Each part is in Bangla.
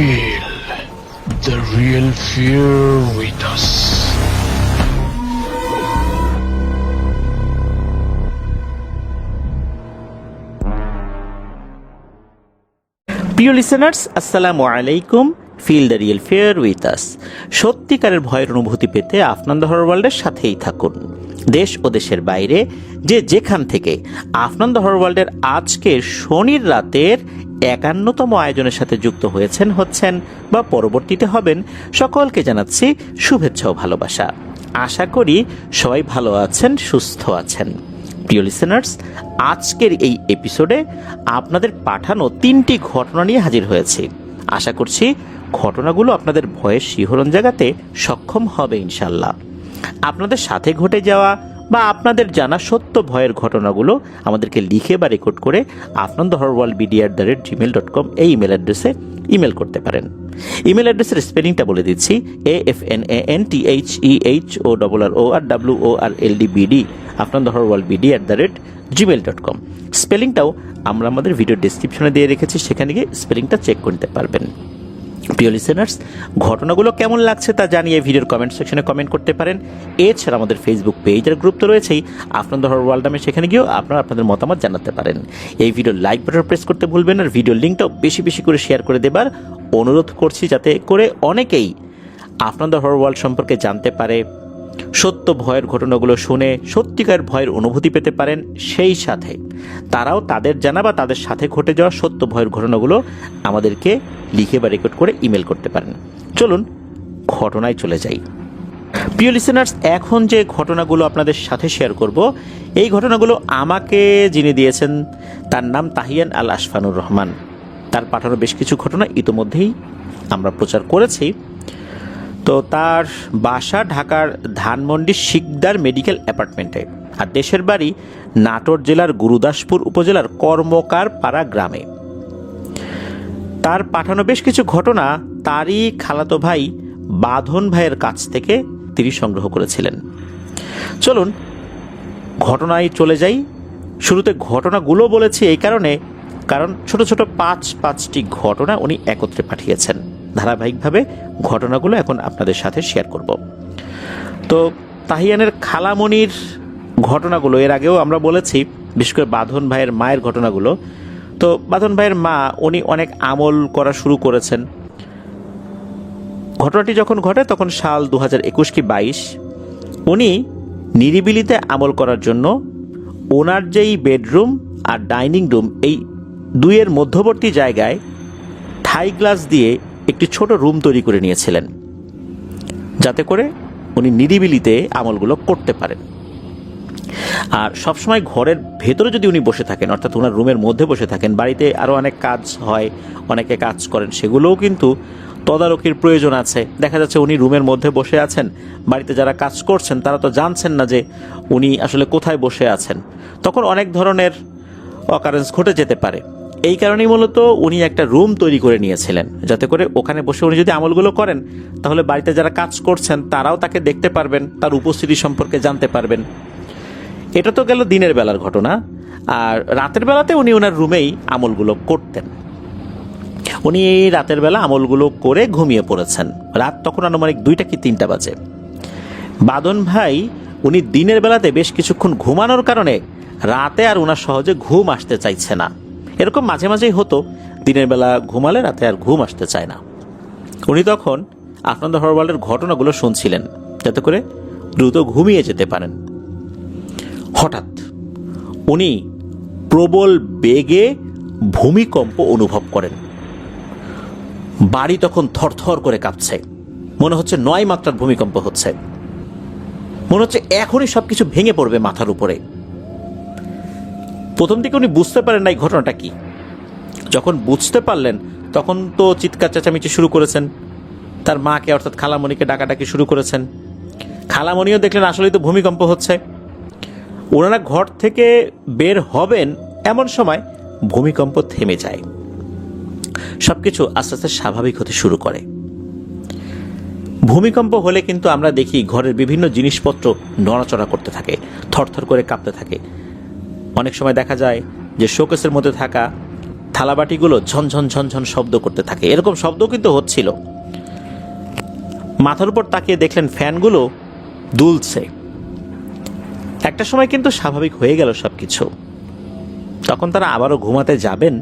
Feel the real fear with us. প্রিয় লিসেনার্স, আসসালামু আলাইকুম। Feel the real fear with us. সত্যিকারের ভয়ের অনুভূতি পেতে আফনান দ্য হরর ওয়ার্ল্ডের সাথেই থাকুন। দেশ ও দেশের বাইরে যে যেখান থেকে আফনান দ্য হরর ওয়ার্ল্ডের আজকের শনির রাতের ৫১তম আয়োজনের সাথে যুক্ত হচ্ছেন বা পরবর্তীতে হবেন, সকলকে জানাচ্ছি শুভেচ্ছা ও ভালোবাসা। আশা করি সবাই ভালো আছেন, সুস্থ আছেন। প্রিয় লিসেনার্স, আজকের এই এপিসোডে আপনাদের পাঠানো ৩টি ঘটনা নিয়ে হাজির হয়েছি। আশা করছি ঘটনাগুলো আপনাদের ভয়ের শিহরণ জাগাতে সক্ষম হবে ইনশাল্লাহ। আপনাদের সাথে ঘটে যাওয়া বা আপনাদের জানা সত্য ভয়ের ঘটনাগুলো আমাদেরকে লিখে বা রেকর্ড করে afnantheHorrorWorld@gmail.com এই ইমেল অ্যাড্রেসে ইমেল করতে পারেন। ইমেল অ্যাড্রেসের স্পেলিংটা বলে দিচ্ছি, AFNANTHEHORRORWORLDBD afnantheHorrorWorldBD@gmail.com। স্পেলিংটাও আমরা আমাদের ভিডিও ডেসক্রিপশনে দিয়ে রেখেছি, সেখানে গিয়ে স্পেলিংটা চেক করতে পারবেন। প্রিয় লিসেনার্স, ঘটনাগুলো কেমন লাগছে তা জানিয়ে ভিডিওর কমেন্ট সেকশনে কমেন্ট করতে পারেন। এছাড়া আমাদের ফেসবুক পেজ আর গ্রুপ তো রয়েছেই, আফনান দ্য হরর ওয়ার্ল্ড নামে, সেখানে গিয়েও আপনারা আপনাদের মতামত জানাতে পারেন। এই ভিডিওর লাইক বাটন প্রেস করতে ভুলবেন না। ভিডিওর লিঙ্কটাও বেশি বেশি করে শেয়ার করে দেবার অনুরোধ করছি, যাতে করে অনেকেই আফনান দ্য হরর ওয়ার্ল্ড সম্পর্কে জানতে পারে, সত্য ভয়ের ঘটনাগুলো শুনে সত্যিকার ভয়ের অনুভূতি পেতে পারেন। সেই সাথে তারাও তাদের জানা বা তাদের সাথে ঘটে যাওয়া সত্য ভয়ের ঘটনাগুলো আমাদেরকে লিখে বা রেকর্ড করে ইমেল করতে পারেন। চলুন ঘটনায় চলে যাই। প্রিয় লিসেনার্স, এখন যে ঘটনাগুলো আপনাদের সাথে শেয়ার করব, এই ঘটনাগুলো আমাকে যিনি দিয়েছেন তার নাম তাহিয়ান আল আশফানুর রহমান। তার পাঠানো বেশ কিছু ঘটনা ইতোমধ্যেই আমরা প্রচার করেছি। তো তার বাসা ঢাকার ধানমন্ডি শিকদার মেডিকেল অ্যাপার্টমেন্টে, আর দেশের বাড়ি নাটোর জেলার গুরুদাসপুর উপজেলার কর্মকার পাড়া গ্রামে। তার পাঠানো বেশ কিছু ঘটনা তারই খালাতো ভাই বাঁধন ভাইয়ের কাছ থেকে তিনি সংগ্রহ করেছিলেন। চলুন ঘটনায় চলে যাই। শুরুতে ঘটনাগুলো বলেছি এই কারণ ছোট ছোট পাঁচটি ঘটনা উনি একত্রে পাঠিয়েছেন। ধারাবাহিকভাবে ঘটনাগুলো এখন আপনাদের সাথে শেয়ার করব। তো তাহিয়ানের খালামণির ঘটনাগুলো এর আগেও আমরা বলেছি, বিশেষ করে বাঁধন ভাইয়ের মায়ের ঘটনাগুলো। তো বাঁধন ভাইয়ের মা, উনি অনেক আমল করা শুরু করেছেন। ঘটনাটি যখন ঘটে তখন সাল 2021 কি 22। উনি নিরিবিলিতে আমল করার জন্য ওনার যেই বেডরুম আর ডাইনিং রুম, এই দুইয়ের মধ্যবর্তী জায়গায় থাই গ্লাস দিয়ে একটি ছোট রুম তৈরি করে নিয়েছিলেন, যাতে করে উনি নিরিবিলিতে আমলগুলো করতে পারেন। আর সবসময় ঘরের ভেতরে যদি উনি বসে থাকেন, অর্থাৎ ওনার রুমের মধ্যে বসে থাকেন, বাড়িতে আরও অনেক কাজ হয়, অনেকে কাজ করেন, সেগুলোও কিন্তু তদারকির প্রয়োজন আছে। দেখা যাচ্ছে উনি রুমের মধ্যে বসে আছেন, বাড়িতে যারা কাজ করছেন তারা তো জানছেন না যে উনি আসলে কোথায় বসে আছেন, তখন অনেক ধরনের অকারেন্স ঘটে যেতে পারে। এই কারণেই মূলত উনি একটা রুম তৈরি করে নিয়েছিলেন, যাতে করে ওখানে বসে উনি যদি আমলগুলো করেন, তাহলে বাড়িতে যারা কাজ করছেন তারাও তাকে দেখতে পারবেন, তার উপস্থিতি সম্পর্কে জানতে পারবেন। এটা তো গেল দিনের বেলার ঘটনা। আর রাতের বেলাতে উনি ওনার রুমেই আমলগুলো করতেন। উনি এই রাতের বেলা আমলগুলো করে ঘুমিয়ে পড়েছেন। রাত তখন আনুমানিক 2টা কি 3টা বাজে। বাঁধন ভাই উনি দিনের বেলাতে বেশ কিছুক্ষণ ঘুমানোর কারণে রাতে আর ওনার সহজে ঘুম আসতে চাইছে না। এরকম মাঝে মাঝেই হতো, দিনের বেলা ঘুমালে রাতে আর ঘুম আসতে চায় না। উনি তখন আফনান দ্য হরর ওয়ার্ল্ডের ঘটনাগুলো শুনছিলেন, যাতে করে দ্রুত ঘুমিয়ে যেতে পারেন। হঠাৎ উনি প্রবল বেগে ভূমিকম্প অনুভব করেন। বাড়ি তখন থরথর করে কাঁপছে, মনে হচ্ছে 9 মাত্রার ভূমিকম্প হচ্ছে। মনে হচ্ছে এখনই সবকিছু ভেঙে পড়বে মাথার উপরে। প্রথম দিকে উনি বুঝতে পারেন না এই ঘটনাটা কি। যখন বুঝতে পারলেন তখন তো চিৎকার চেঁচামেচি শুরু করেছেন, তার মাকে অর্থাৎ খালামণিকে ডাকাডাকি শুরু করেছেন। খালামণিও দেখলেন আসলেই তো ভূমিকম্প হচ্ছে। ওনারা ঘর থেকে বের হবেন এমন সময় ভূমিকম্প থেমে যায়, সবকিছু আস্তে আস্তে স্বাভাবিক হতে শুরু করে। ভূমিকম্প হলে কিন্তু আমরা দেখি ঘরের বিভিন্ন জিনিসপত্র নড়াচড়া করতে থাকে, থরথর করে কাঁপতে থাকে। অনেক সময় দেখা যায় যে শোকেসের মধ্যে থাকা থালাবাটিগুলো ঝনঝন ঝনঝন শব্দ করতে থাকে। এরকম শব্দ কিন্তু হচ্ছিল। মাথার উপর তাকিয়ে দেখলেন ফ্যানগুলো দুলছে। একটা সময় কিন্তু স্বাভাবিক হয়ে গেল সবকিছু। তখন তারা আবারও ঘুমাতে যাবেন,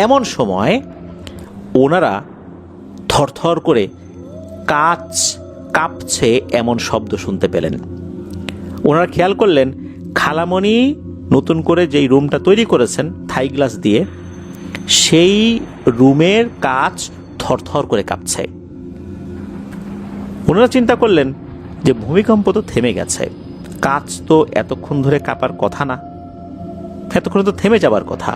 এমন সময় ওনারা থরথর করে কাঁচ কাঁপছে এমন শব্দ শুনতে পেলেন। ওনারা খেয়াল করলেন খালামণি নতুন করে যেই রুমটা তৈরি করেছেন থাই গ্লাস দিয়ে, সেই রুমের কাঁচ থরথর করে কাঁপছে। ওনারা চিন্তা করলেন যে ভূমিকম্প তো থেমে গেছে, কাঁচ তো এতক্ষণ ধরে কাঁপার কথা না, এতক্ষণ তো থেমে যাবার কথা,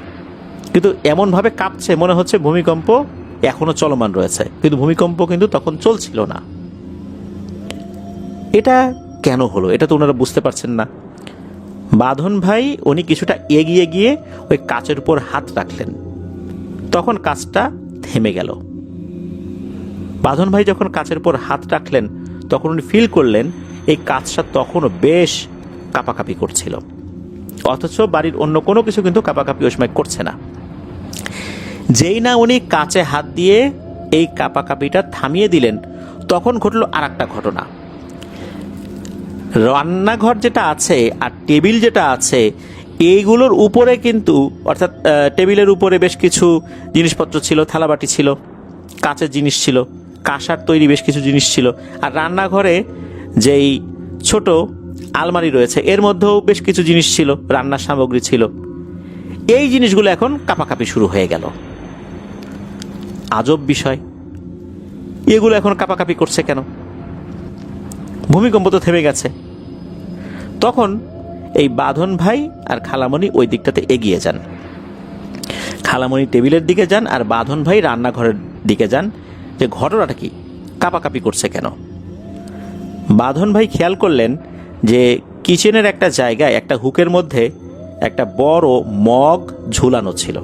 কিন্তু এমনভাবে কাঁপছে মনে হচ্ছে ভূমিকম্প এখনো চলমান রয়েছে, কিন্তু ভূমিকম্প কিন্তু তখন চলছিল না। এটা কেন হলো এটা তো ওনারা বুঝতে পারছেন না। বাঁধন ভাই উনি কিছুটা এগিয়ে গিয়ে ওই কাচের উপর হাত রাখলেন, তখন কাচটা থেমে গেল। বাঁধন ভাই যখন কাচের উপর হাত রাখলেন তখন উনি ফিল করলেন এই কাচটা তখনও বেশ কাঁপাকাঁপি করছিল, অথচ বাড়ির অন্য কোনো কিছু কিন্তু কাঁপাকাঁপি ওই সময় করছে না। যেই না উনি কাচে হাত দিয়ে এই কাঁপাকাঁপিটা থামিয়ে দিলেন, তখন ঘটল আর একটা ঘটনা। রান্নাঘর যেটা আছে আর টেবিল যেটা আছে, এইগুলোর উপরে কিন্তু, অর্থাৎ টেবিলের উপরে বেশ কিছু জিনিসপত্র ছিল, থালাবাটি ছিল, কাচের জিনিস ছিল, কাঁসার তৈরি বেশ কিছু জিনিস ছিল, আর রান্নাঘরে যেই ছোট আলমারি রয়েছে এর মধ্যেও বেশ কিছু জিনিস ছিল, রান্নার সামগ্রী ছিল। এই জিনিসগুলো এখন কাঁপাকাঁপি শুরু হয়ে গেল। আজব বিষয়, এগুলো এখন কাঁপাকাঁপি করছে কেন? ভূমিকম্প তো থেমে গেছে। তখন এই বাঁধন ভাই আর খালামণি ওই দিকটাতে এগিয়ে যান। খালামণি টেবিলের দিকে যান আর বাঁধন ভাই রান্নাঘরের দিকে যান, যে ঘটনাটা কি, কাঁপাকাঁপি করছে কেন। বাঁধন ভাই খেয়াল করলেন যে কিচেনের একটা জায়গায় একটা হুকের মধ্যে একটা বড় মগ ঝুলানো ছিল,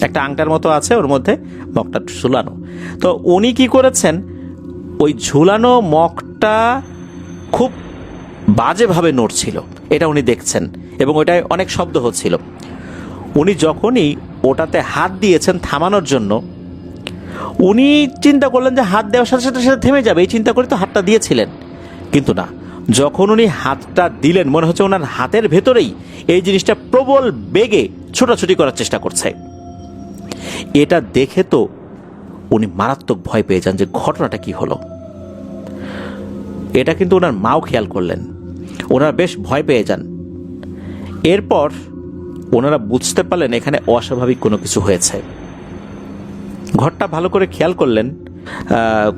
একটা আংটার মতো আছে, ওর মধ্যে মগটা ঝুলানো। তো উনি কি করেছেন, ওই ঝুলানো মগটা খুব বাজেভাবে নড়ছিল, এটা উনি দেখছেন, এবং ওটায় অনেক শব্দ হচ্ছিল। উনি যখনই ওটাতে হাত দিয়েছেন থামানোর জন্য, উনি চিন্তা করলেন যে হাত দেওয়ার সাথে সাথে সাথে থেমে যাবে, এই চিন্তা করে তো হাতটা দিয়েছিলেন, কিন্তু না, যখন উনি হাতটা দিলেন মনে হচ্ছে ওনার হাতের ভেতরেই এই জিনিসটা প্রবল বেগে ছোটাছুটি করার চেষ্টা করছে। এটা দেখে তো উনি মারাত্মক ভয় পেয়ে যান যে ঘটনাটা কি হলো। এটা কিন্তু ওনার মাও খেয়াল করলেন, ওনারা বেশ ভয় পেয়ে যান। এরপর ওনারা বুঝতে পারলেন এখানে অস্বাভাবিক কোনো কিছু হয়েছে। ঘরটা ভালো করে খেয়াল করলেন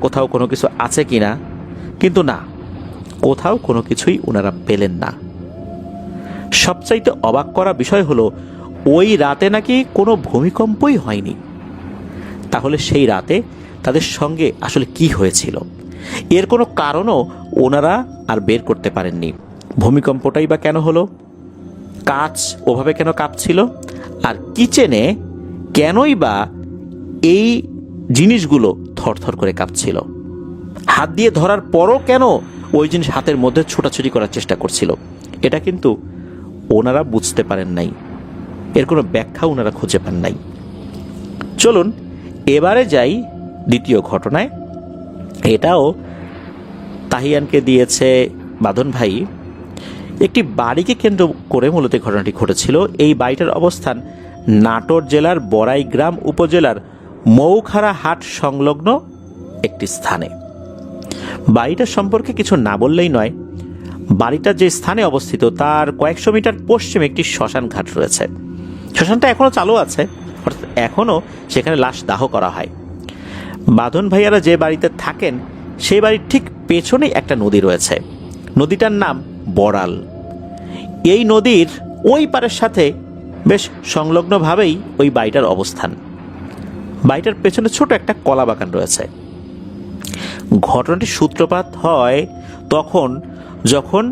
কোথাও কোনো কিছু আছে কিনা, কিন্তু না, কোথাও কোনো কিছুই ওনারা পেলেন না। সবচাইতে অবাক করা বিষয় হলো ওই রাতে নাকি কোনো ভূমিকম্পই হয়নি। তাহলে সেই রাতে তাদের সঙ্গে আসলে কি হয়েছিল, এর কোনো কারণও ওনারা আর বের করতে পারেননি। ভূমিকম্পটাই বা কেন হলো, কাঁচ ওভাবে কেন কাঁপছিল, আর কিচেনে কেনই বা এই জিনিসগুলো থরথর করে কাঁপছিল, হাত দিয়ে ধরার পরও কেন ওই জিনিস হাতের মধ্যে ছোটাছুটি করার চেষ্টা করছিল, এটা কিন্তু ওনারা বুঝতে পারেন নাই, এর কোনো ব্যাখ্যা ওনারা খুঁজে পান নাই। চলুন এবারে যাই দ্বিতীয় ঘটনায়। এটাও তাহিয়ানকে দিয়েছে বাঁধন ভাই। একটি বাড়িকে কেন্দ্র করে মূলত ঘটনাটি ঘটেছিল। এই বাড়িটার অবস্থান নাটোর জেলার বড়াইগ্রাম উপজেলার মৌখারা হাট সংলগ্ন একটি স্থানে। বাড়িটা সম্পর্কে কিছু না বললেই নয়, বাড়িটা যে স্থানে অবস্থিত তার কয়েকশো মিটার পশ্চিমে একটি শ্মশান ঘাট রয়েছে। শ্মশানটা এখনো চালু আছে, অর্থাৎ এখনো সেখানে লাশ দাহ করা হয়। বাঁধন ভাইয়ারা যে বাড়িতে থাকেন সেই বাড়ির ঠিক পেছনেই একটা নদী রয়েছে, নদীটার নাম বড়াল। এই নদীর ওই পারের সাথে বেশ সংলগ্নভাবেই ওই বাড়িটার অবস্থান। বাড়িটার পেছনে ছোট একটা কলা বাগান রয়েছে। ঘটনাটির সূত্রপাত হয় তখন যখন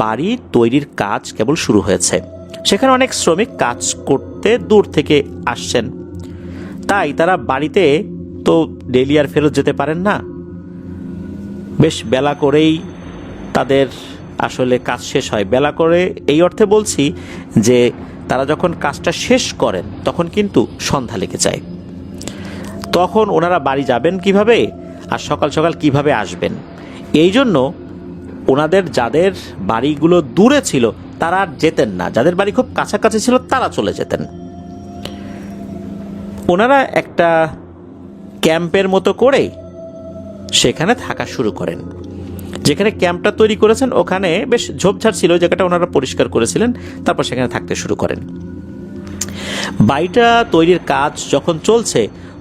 বাড়ি তৈরির কাজ কেবল শুরু হয়েছে। সেখানে অনেক শ্রমিক কাজ করতে দূর থেকে আসছেন, তাই তারা বাড়িতে তো ডেলি আর ফেরত যেতে পারেন না। বেশ বেলা করেই তাদের আসলে কাজ শেষ হয়। বেলা করে এই অর্থে বলছি যে তারা যখন কাজটা শেষ করেন তখন কিন্তু সন্ধ্যা লেগে যায়। তখন ওনারা বাড়ি যাবেন কিভাবে আর সকাল সকাল কিভাবে আসবেন? এই জন্য ওনাদের যাদের বাড়িগুলো দূরে ছিল তারা আর যেতেন না, যাদের বাড়ি খুব কাছাকাছি ছিল তারা চলে যেতেন। ওনারা একটা ক্যাম্পের মতো করে সেখানে থাকা শুরু করেন। যেখানে ক্যাম্পটা তৈরি করেছেন ওখানে বেশ ঝোপঝাড় ছিল, জায়গাটা ওনারা পরিষ্কার করেছিলেন, তারপর সেখানে থাকতে শুরু করেন। বাড়িটা তৈরির কাজ যখন চলছে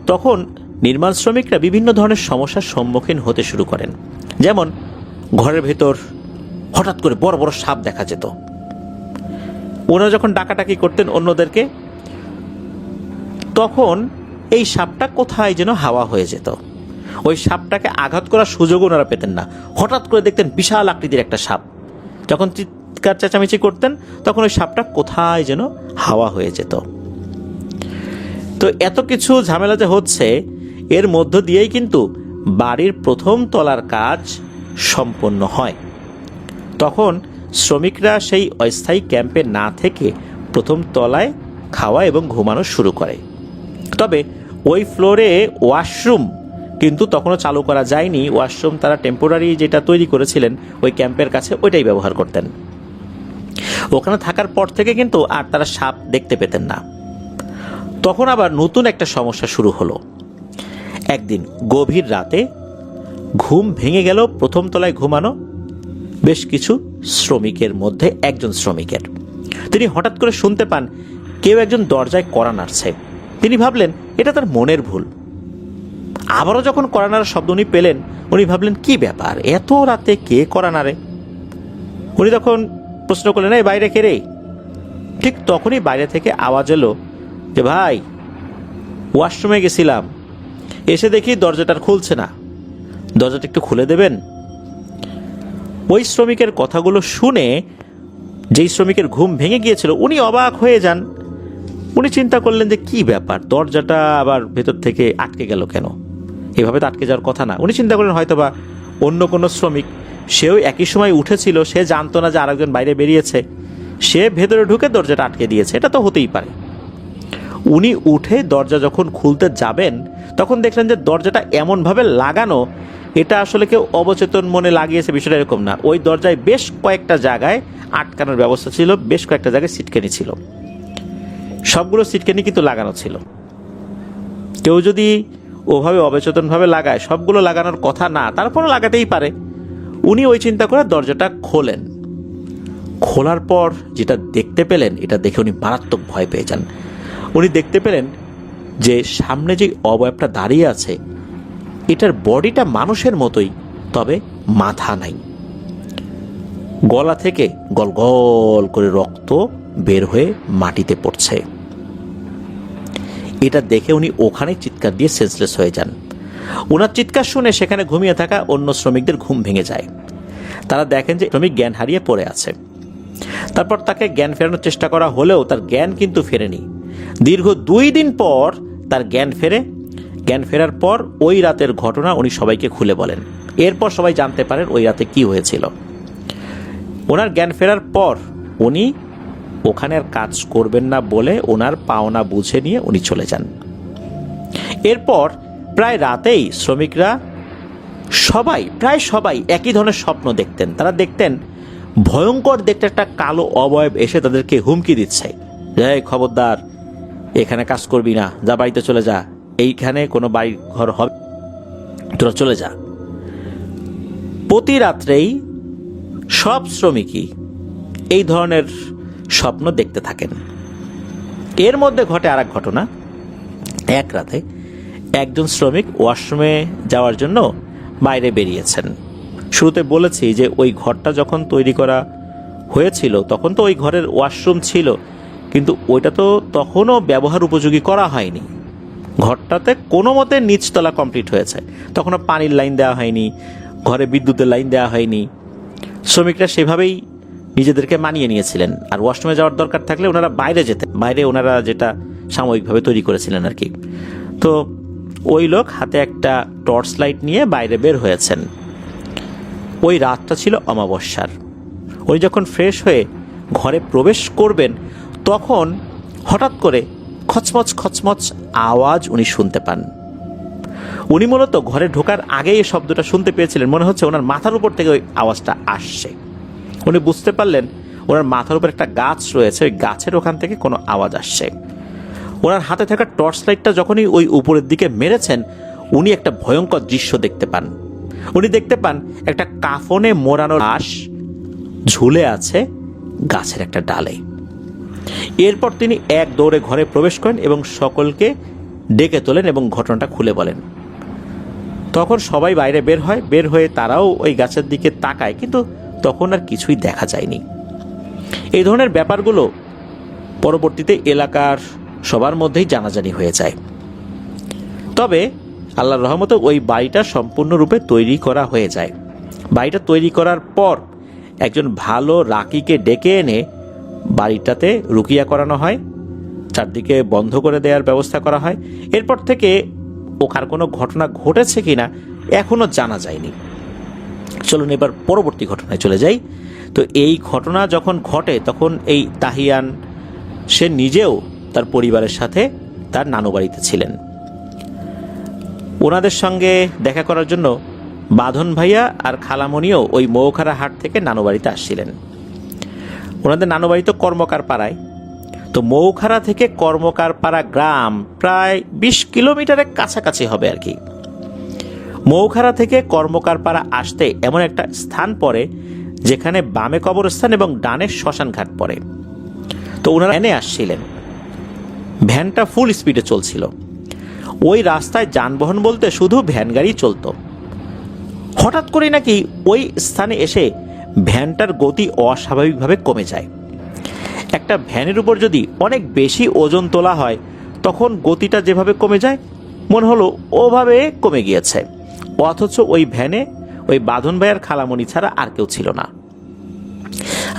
তখন নির্মাণ শ্রমিকরা বিভিন্ন ধরনের সমস্যার সম্মুখীন হতে শুরু করেন। যেমন ঘরের ভেতর হঠাৎ করে বড় বড় সাপ দেখা যেত। ওনারা যখন ডাকাডাকি করতেন অন্যদেরকে, তখন এই সাপটা কোথায় যেন হাওয়া হয়ে যেত। ওই সাপটাকে আঘাত করার সুযোগ ওনারা পেতেন না। হঠাৎ করে দেখতেন বিশাল আকৃতির একটা সাপ, যখন চিৎকার চেঁচামেচি করতেন তখন ওই সাপটা কোথায় যেন হাওয়া হয়ে যেত। তো এত কিছু ঝামেলা যে হচ্ছে, এর মধ্য দিয়েই কিন্তু বাড়ির প্রথম তলার কাজ সম্পন্ন হয়। তখন শ্রমিকরা সেই অস্থায়ী ক্যাম্পে না থেকে প্রথম তলায় খাওয়া এবং ঘুমানো শুরু করে। তবে ওই ফ্লোরে ওয়াশরুম কিন্তু তখনও চালু করা যায়নি। ওয়াশরুম তারা টেম্পোরারি যেটা তৈরি করেছিলেন ওই ক্যাম্পের কাছে ওইটাই ব্যবহার করতেন। ওখানে থাকার পর থেকে কিন্তু আর তারা সাপ দেখতে পেতেন না। তখন আবার নতুন একটা সমস্যা শুরু হলো। একদিন গভীর রাতে ঘুম ভেঙে গেল প্রথম তলায় ঘুমানো বেশ কিছু শ্রমিকের মধ্যে একজন শ্রমিকের। তিনি হঠাৎ করে শুনতে পান কেউ একজন দরজায় কড়া নাড়ছে। তিনি ভাবলেন এটা তার মনের ভুল। আবারও যখন কড়া নাড়ার শব্দ উনি পেলেন, উনি ভাবলেন কি ব্যাপার, এত রাতে কে কড়া নাড়ে? উনি তখন প্রশ্ন করলেন, এই বাইরে কে রে? ঠিক তখনই বাইরে থেকে আওয়াজ এলো যে ভাই, ওয়াশরুমে গেছিলাম, এসে দেখি দরজাটার খুলছে না, দরজাটা একটু খুলে দেবেন? ওই শ্রমিকের কথাগুলো শুনে যেই শ্রমিকের ঘুম ভেঙে গিয়েছিল উনি অবাক হয়ে যান। উনি চিন্তা করলেন যে কি ব্যাপার, দরজাটা আবার ভেতর থেকে আটকে গেল কেন? এভাবে তো আটকে যাওয়ার কথা না। উনি চিন্তা করলেন হয়তোবা অন্য কোনো শ্রমিক, সেও একই সময় উঠেছিল, সে জানতো না যে আরেকজন বাইরে বেরিয়েছে, সে ভেতরে ঢুকে দরজাটা আটকে দিয়েছে, এটা তো হতেই পারে। উনি উঠে দরজা যখন খুলতে যাবেন তখন দেখলেন যে দরজাটা এমনভাবে লাগানো, এটা আসলে কেউ অবচেতন মনে লাগিয়েছে বিষয়টা এরকম না। ওই দরজায় বেশ কয়েকটা জায়গায় আটকানোর ব্যবস্থা ছিল, বেশ কয়েকটা জায়গায় সিটকানি ছিল, সবগুলো সিটকানি কিন্তু লাগানো ছিল। কেউ যদি ওভাবে অবচেতনভাবে লাগায়, সবগুলো লাগানোর কথা না, তারপরও লাগাতেই পারে। উনি ওই চিন্তা করে দরজাটা খোলেন। খোলার পর যেটা দেখতে পেলেন, এটা দেখে উনি মারাত্মক ভয় পেয়ে যান। উনি দেখতে পেলেন যে সামনে যে অবয়বটা দাঁড়িয়ে আছে এটার বডিটা মানুষের মতোই, তবে মাথা নাই। গলা থেকে গল গল করে রক্ত বের হয়ে মাটিতে পড়ছে। এটা দেখে উনি ওখানে চিৎকার দিয়ে সেন্সলেস হয়ে যান। ওনার চিৎকার শুনে সেখানে ঘুমিয়ে থাকা অন্য শ্রমিকদের ঘুম ভেঙে যায়। তারা দেখেন যে শ্রমিক জ্ঞান হারিয়ে পড়ে আছে। তারপর তাকে জ্ঞান ফেরানোর চেষ্টা করা হলেও তার জ্ঞান কিন্তু ফেরেনি। দীর্ঘ 2 দিন পর তার জ্ঞান ফেরে। জ্ঞান ফেরার পর ওই রাতের ঘটনা উনি সবাইকে খুলে বলেন। এরপর সবাই জানতে পারেন ওই রাতে কি হয়েছিল। ওনার জ্ঞান ফেরার পর উনি ওখানে আর কাজ করবেন না বলে ওনার পাওনা বুঝে নিয়ে উনি চলে যান। এরপর প্রায় রাতেই শ্রমিকরা প্রায় সবাই একই ধরনের স্বপ্ন দেখতেন। তারা দেখতেন ভয়ঙ্কর দেখতে একটা কালো অবয়ব এসে তাদেরকে হুমকি দিচ্ছে, এই খবরদার, এখানে কাজ করবি না, যা বাড়িতে চলে যা, এইখানে কোনো বাড়ি ঘর হবে, তোরা চলে যা। প্রতি রাত্রেই সব শ্রমিকই এই ধরনের স্বপ্ন দেখতে থাকেন। এর মধ্যে ঘটে আর এক ঘটনা। এক রাতে একজন শ্রমিক ওয়াশরুমে যাওয়ার জন্য বাইরে বেরিয়েছেন। শুরুতে বলেছি যে ওই ঘরটা যখন তৈরি করা হয়েছিল তখন তো ওই ঘরের ওয়াশরুম ছিল, কিন্তু ওইটা তো তখনও ব্যবহার উপযোগী করা হয়নি। ঘরটাতে কোনো মতে নিচতলা কমপ্লিট হয়েছে, তখনও পানির লাইন দেওয়া হয়নি, ঘরে বিদ্যুতের লাইন দেওয়া হয়নি। শ্রমিকরা সেভাবেই নিজেদেরকে মানিয়ে নিয়েছিলেন। আর ওয়াশরুমে যাওয়ার দরকার থাকলে ওনারা বাইরে যেতেন, বাইরে ওনারা যেটা সাময়িকভাবে তৈরি করেছিলেন আর কি। তো ওই লোক হাতে একটা টর্চ লাইট নিয়ে বাইরে বের হয়েছেন। ওই রাতটা ছিল অমাবস্যার। উনি যখন ফ্রেশ হয়ে ঘরে প্রবেশ করবেন তখন হঠাৎ করে খচমচ খচমচ আওয়াজ উনি শুনতে পান। উনি মূলত ঘরে ঢোকার আগেই এই শব্দটা শুনতে পেয়েছিলেন, মনে হচ্ছে ওনার মাথার উপর থেকে ওই আওয়াজটা আসছে। উনি বুঝতে পারলেন ওনার মাথার উপর একটা গাছ রয়েছে, ওই গাছের ওখান থেকে কোনো আওয়াজ আসছে। ওনার হাতে থাকা টর্চ লাইটটা যখনই ওই উপরের দিকে মেরেছেন, উনি একটা ভয়ঙ্কর দৃশ্য দেখতে পান। উনি দেখতে পান একটা কাফনে মোড়ানো লাশ ঝুলে আছে গাছের একটা ডালে। এরপর তিনি এক দৌড়ে ঘরে প্রবেশ করেন এবং সকলকে ডেকে তোলেন এবং ঘটনাটা খুলে বলেন। তখন সবাই বাইরে বের হয়ে তারাও ওই গাছের দিকে তাকায়, কিন্তু তখন আর কিছুই দেখা যায়নি। এই ধরনের ব্যাপারগুলো পরবর্তীতে এলাকার সবার মধ্যেই জানাজানি হয়ে যায়। তবে আল্লাহর রহমতে ওই বাড়িটা সম্পূর্ণরূপে তৈরি করা হয়ে যায়। বাড়িটা তৈরি করার পর একজন ভালো রাকিকে ডেকে এনে বাড়িটাতে রুকিয়া করানো হয়, চারদিকে বন্ধ করে দেওয়ার ব্যবস্থা করা হয়। এরপর থেকে ওখানে কোনো ঘটনা ঘটেছে কিনা এখনো জানা যায়নি। চলুন এবার পরবর্তী ঘটনায় চলে যাই। তো এই ঘটনা যখন ঘটে তখন এই তাহিয়ান সে নিজেও তার পরিবারের সাথে তার নানু বাড়িতে ছিলেন। ওনাদের সঙ্গে দেখা করার জন্য বাঁধন ভাইয়া আর খালামণিও ওই মৌখারা হাট থেকে নানু বাড়িতে আসছিলেন। ওনাদের নানু বাড়ি তো কর্মকার পাড়ায়। তো মৌখারা থেকে কর্মকার পাড়া গ্রাম প্রায় 20 কিলোমিটারের কাছাকাছি হবে আর কি। মৌখারা থেকে কর্মকার পাড়া আসতে এমন একটা স্থান পড়ে যেখানে বামে কবরস্থান এবং ডানে শ্মশান ঘাট পড়ে। তো ওনারা ভ্যানে আসছিলেন, ভ্যানটা ফুল স্পিডে চলছিল। ওই রাস্তায় যানবাহন বলতে শুধু ভ্যান গাড়ি চলতো। হঠাৎ করে নাকি ওই স্থানে এসে ভ্যানটার গতি অস্বাভাবিকভাবে কমে যায়। একটা ভ্যানের উপর যদি অনেক বেশি ওজন তোলা হয় তখন গতিটা যেভাবে কমে যায় মনে হলো ওভাবে কমে গিয়েছে। অথচ ওই ভ্যানে ওই বাঁধন ভাইয়ার খালামণি ছাড়া আর কেউ ছিল না।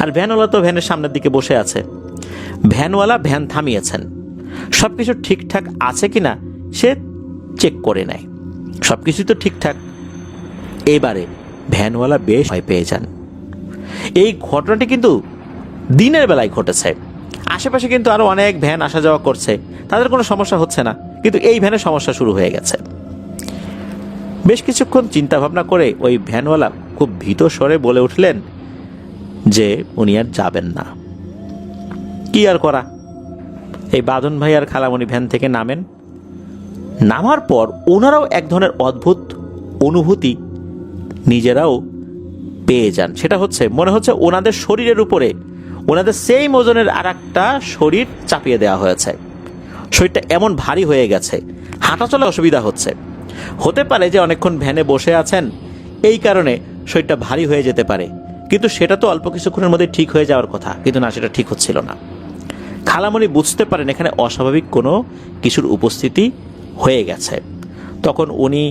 আর ভ্যানওয়ালা তো ভ্যানের সামনের দিকে বসে আছে। ভ্যানওয়ালা ভ্যান থামিয়েছেন, সবকিছু ঠিকঠাক আছে কিনা সে চেক করে নেয়। সবকিছু তো ঠিকঠাক। এবারে ভ্যানওয়ালা বেশ ভয় পেয়ে যান। এই ঘটনাটি কিন্তু দিনের বেলায় ঘটেছে। আশেপাশে কিন্তু আরো অনেক ভ্যান আসা যাওয়া করছে, তাদের কোনো সমস্যা হচ্ছে না, কিন্তু এই ভ্যানের সমস্যা শুরু হয়ে গেছে। বেশ কিছুক্ষণ চিন্তা ভাবনা করে ওই ভ্যানওয়ালা খুব ভীত স্বরে বলে উঠলেন যে উনি আর যাবেন না। কি আর করা, এই বাঁধন ভাই আর খালামণি ভ্যান থেকে নামেন। নামার পর ওনারাও এক ধরনের অদ্ভুত অনুভূতি নিজেরাও পেয়ে যান। সেটা হচ্ছে মনে হচ্ছে ওনাদের শরীরের উপরে ওনাদের সেম ওজনের আর একটা শরীর চাপিয়ে দেওয়া হয়েছে। শরীরটা এমন ভারী হয়ে গেছে, হাঁটা চলা অসুবিধা হচ্ছে। হতে পারে যে অনেকক্ষণ ভ্যানে বসে আছেন, এই কারণে শরীরটা ভারী হয়ে যেতে পারে, কিন্তু সেটা তো অল্প কিছুক্ষণের মধ্যে ঠিক হয়ে যাওয়ার কথা, কিন্তু না, সেটা ঠিক হচ্ছিল না। খালামণি বুঝতে পারেন এখানে অস্বাভাবিক কোনো কিছুর উপস্থিতি হয়ে গেছে। তখন উনি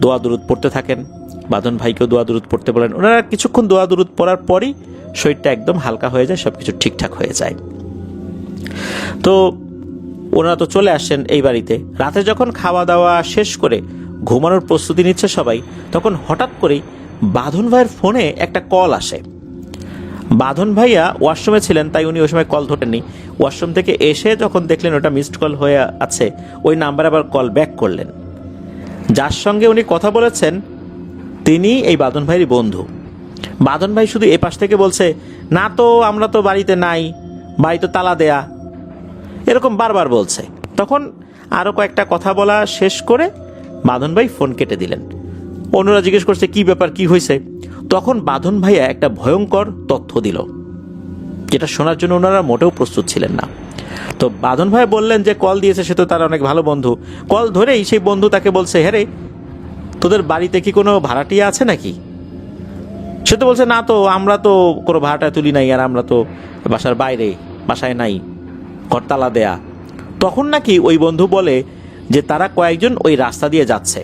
দোয়া দুরুদ পড়তে থাকেন, বাঁধন ভাইকেও দোয়া দুরুদ পড়তে বলেন। ওনারা কিছুক্ষণ দোয়া দুরুদ পড়ার পরই শরীরটা একদম হালকা হয়ে যায়, সবকিছু ঠিকঠাক হয়ে যায়। তো ওনারা তো চলে আসেন এই বাড়িতে। রাতে যখন খাওয়া দাওয়া শেষ করে ঘুমানোর প্রস্তুতি নিচ্ছে সবাই, তখন হঠাৎ করেই বাঁধন ভাইয়ের ফোনে একটা কল আসে। বাঁধন ভাইয়া ওয়াশরুমে ছিলেন, তাই উনি ওই সময় কল ধরেননি। ওয়াশরুম থেকে এসে যখন দেখলেন ওটা মিসড কল হয়ে আছে, ওই নাম্বারে আবার কল ব্যাক করলেন। যার সঙ্গে উনি কথা বলেছেন তিনি এই বাঁধন ভাইয়েরই বন্ধু। বাঁধন ভাই শুধু এ পাশ থেকে বলছে, না তো আমরা তো বাড়িতে নাই, বাড়ি তো তালা দেয়া, এরকম বারবার বলছে। তখন আরো কয়েকটা কথা বলা শেষ করে বাঁধন ভাই ফোন কেটে দিলেন। অন্যরা জিজ্ঞেস করছে কি ব্যাপার, কি হয়েছে। তখন বাঁধন ভাইয়া একটা ভয়ঙ্কর তথ্য দিল, যেটা শোনার জন্য ওনারা মোটেও প্রস্তুত ছিলেন না। তো বাঁধন ভাই বললেন যে কল দিয়েছে সে তো তার অনেক ভালো বন্ধু। কল ধরেই সেই বন্ধু তাকে বলছে, হ্যাঁ রে, তোদের বাড়িতে কি কোনো ভাড়াটিয়া আছে নাকি? সে তো বলছে, না তো, আমরা তো কোনো ভাড়াটা তুলি নাই, আর আমরা তো বাসার বাইরে, বাসায় নাই, ঘর তালা দেয়া। তখন নাকি ওই বন্ধু বলে যে তারা কয়েকজন ওই রাস্তা দিয়ে যাচ্ছে।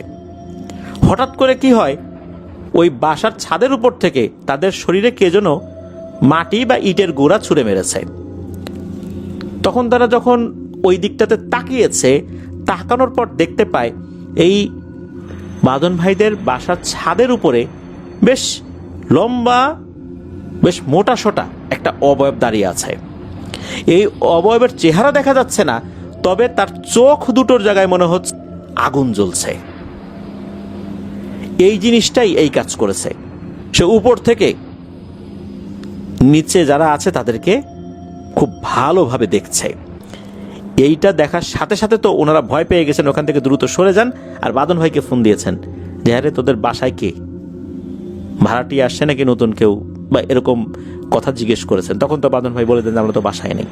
হঠাৎ করে কি হয়, ওই বাসার ছাদের উপর থেকে তাদের শরীরে কে যেন মাটি বা ইটের গোড়া ছুঁড়ে মেরেছে। তখন তারা যখন ওই দিকটাতে তাকিয়েছে, তাকানোর পর দেখতে পায় এই বাঁধন ভাইদের বাসার ছাদের উপরে বেশ লম্বা, বেশ মোটা সোটা একটা অবয়ব দাঁড়িয়ে আছে। এই অবয়বের চেহারা দেখা যাচ্ছে না, তবে তার চোখ দুটোর জায়গায় মনে হচ্ছে আগুন জ্বলছে। এই জিনিসটাই এই কাজ করেছে। সে উপর থেকে নিচে যারা আছে তাদেরকে খুব ভালোভাবে দেখছে। এইটা দেখার সাথে সাথে তো ওনারা ভয় পেয়ে গেছেন, ওখান থেকে দ্রুত সরে যান আর বাদন ভাইকে ফোন দিয়েছেন যে আরে তোদের বাসায় কে, ভাড়াটিয়া আসছে নাকি নতুন কেউ, বা এরকম কথা জিজ্ঞেস করেছেন। তখন তো বাদন ভাই বলে দেন আমরা তো বাসায় নেই।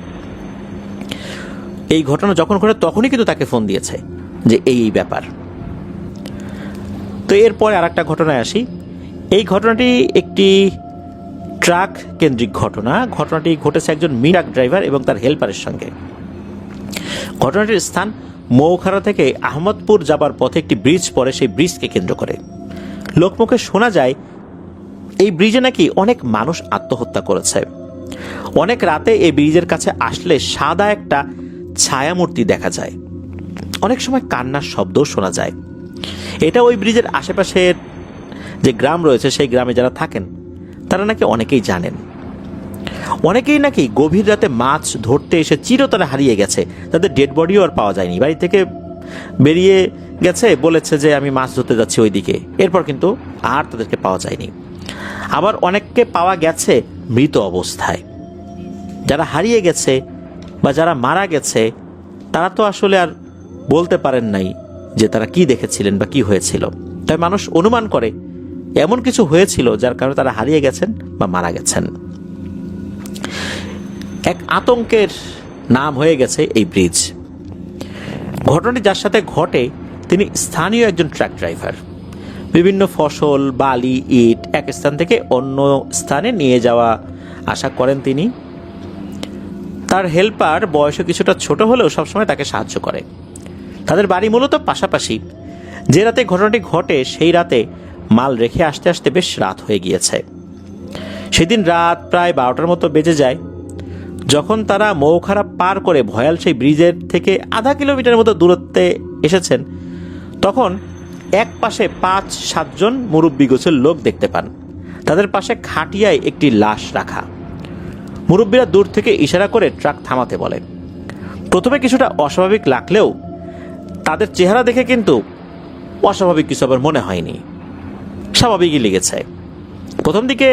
এই ঘটনা যখন ঘটে তখনই কিন্তু তাকে ফোন দিয়েছে যে এই ব্যাপার। তো এরপরে আর একটা ঘটনায় আসি। এই ঘটনাটি একটি ট্রাক কেন্দ্রিক ঘটনা। ঘটনাটি ঘটেছে একজন ট্রাক ড্রাইভার এবং তার হেল্পারের সঙ্গে। ঘটনাটির স্থান মৌখারা থেকে আহমদপুর যাবার পথে একটি ব্রিজ পড়ে, সেই ব্রিজকে কেন্দ্র করে। লোকমুখে শোনা যায় এই ব্রিজে নাকি অনেক মানুষ আত্মহত্যা করেছে। অনেক রাতে এই ব্রিজের কাছে আসলে সাদা একটা ছায়ামূর্তি দেখা যায়। অনেক সময় কান্নার শব্দও শোনা যায়। এটা ওই ব্রিজের আশেপাশের যে গ্রাম রয়েছে সেই গ্রামে যারা থাকেন তারা নাকি অনেকেই জানেন। অনেকেই নাকি গভীর রাতে মাছ ধরতে এসে চিরতরে হারিয়ে গেছে, তাদের ডেড বডিও আর পাওয়া যায়নি। বাড়ি থেকে বেরিয়ে গেছে, বলেছে যে আমি মাছ ধরতে যাচ্ছি ওইদিকে, এরপর কিন্তু আর তাদেরকে পাওয়া যায়নি। আবার অনেককে পাওয়া গেছে মৃত অবস্থায়। যারা হারিয়ে গেছে বা যারা মারা গেছে তারা তো আসলে আর বলতে পারেন নাই যে তারা কি দেখেছিলেন বা কি হয়েছিল। তাই মানুষ অনুমান করে এমন কিছু হয়েছিল যার কারণে তারা হারিয়ে গেছেন বা মারা গেছেন। এক আতঙ্কের নাম হয়ে গেছে এই ব্রিজ। ঘটনাটি যার সাথে ঘটে তিনি স্থানীয় একজন ট্রাক ড্রাইভার। বিভিন্ন ফসল, বালি, ইট এক স্থান থেকে অন্য স্থানে নিয়ে যাওয়া আসা করেন তিনি। তার হেল্পার বয়সে কিছুটা ছোট হলেও সবসময় তাকে সাহায্য করে। তাদের বাড়ি মূলত পাশাপাশি। যে রাতে ঘটনাটি ঘটে সেই রাতে মাল রেখে আসতে আসতে বেশ রাত হয়ে গিয়েছে। সেদিন রাত প্রায় 12টার মতো বেজে যায়। যখন তারা মৌখারা পার করে ভয়াল সেই ব্রিজের থেকে আধা কিলোমিটার মতো দূরত্বে এসেছেন, তখন এক পাশে 5-7 জন মুরব্বী গোছের লোক দেখতে পান। তাদের পাশে খাটিয়ায় একটি লাশ রাখা। মুরব্বীরা দূর থেকে ইশারা করে ট্রাক থামাতে বলে। প্রথমে কিছুটা অস্বাভাবিক লাগলেও তাদের চেহারা দেখে কিন্তু অস্বাভাবিক কিছু আবার মনে হয়নি, স্বাভাবিকই লেগেছে। প্রথম দিকে